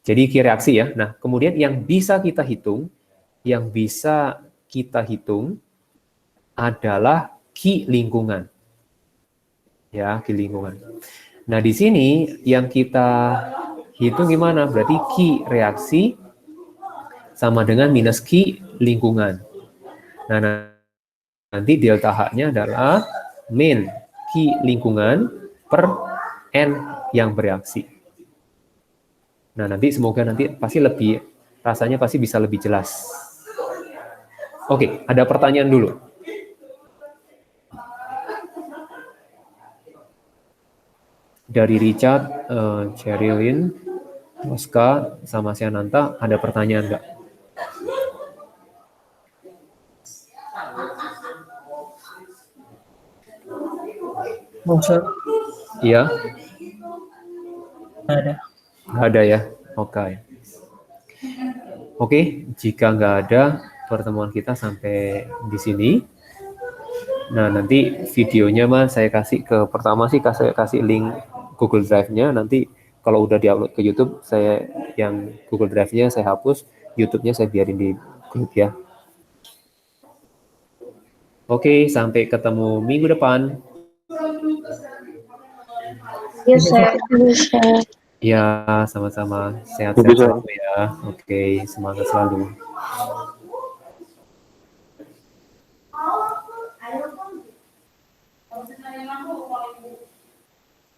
Speaker 1: Jadi Q reaksi ya. Nah, kemudian yang bisa kita hitung adalah Q lingkungan. Ya, Q lingkungan. Nah, di sini yang kita hitung gimana? Berarti Q reaksi sama dengan minus Q lingkungan. Nah, nanti delta H-nya adalah min Q lingkungan per N yang bereaksi. Nah, nanti semoga nanti rasanya pasti bisa lebih jelas. Oke, ada pertanyaan dulu. Dari Richard, Cherilyn, Oscar, sama Siananta, ada pertanyaan nggak?
Speaker 2: Sir.
Speaker 1: Iya?
Speaker 2: Ada.
Speaker 1: Nggak ada ya? Oke, jika nggak ada, pertemuan kita sampai di sini. Nah, nanti videonya saya kasih pertama sih saya kasih link Google Drive-nya. Nanti kalau udah diupload ke YouTube, yang Google Drive-nya saya hapus, YouTube-nya saya biarin di grup ya. Oke, sampai ketemu minggu depan.
Speaker 4: Yes, sir.
Speaker 1: Ya, sama-sama. Sehat-sehat selalu ya. Oke, semangat selalu.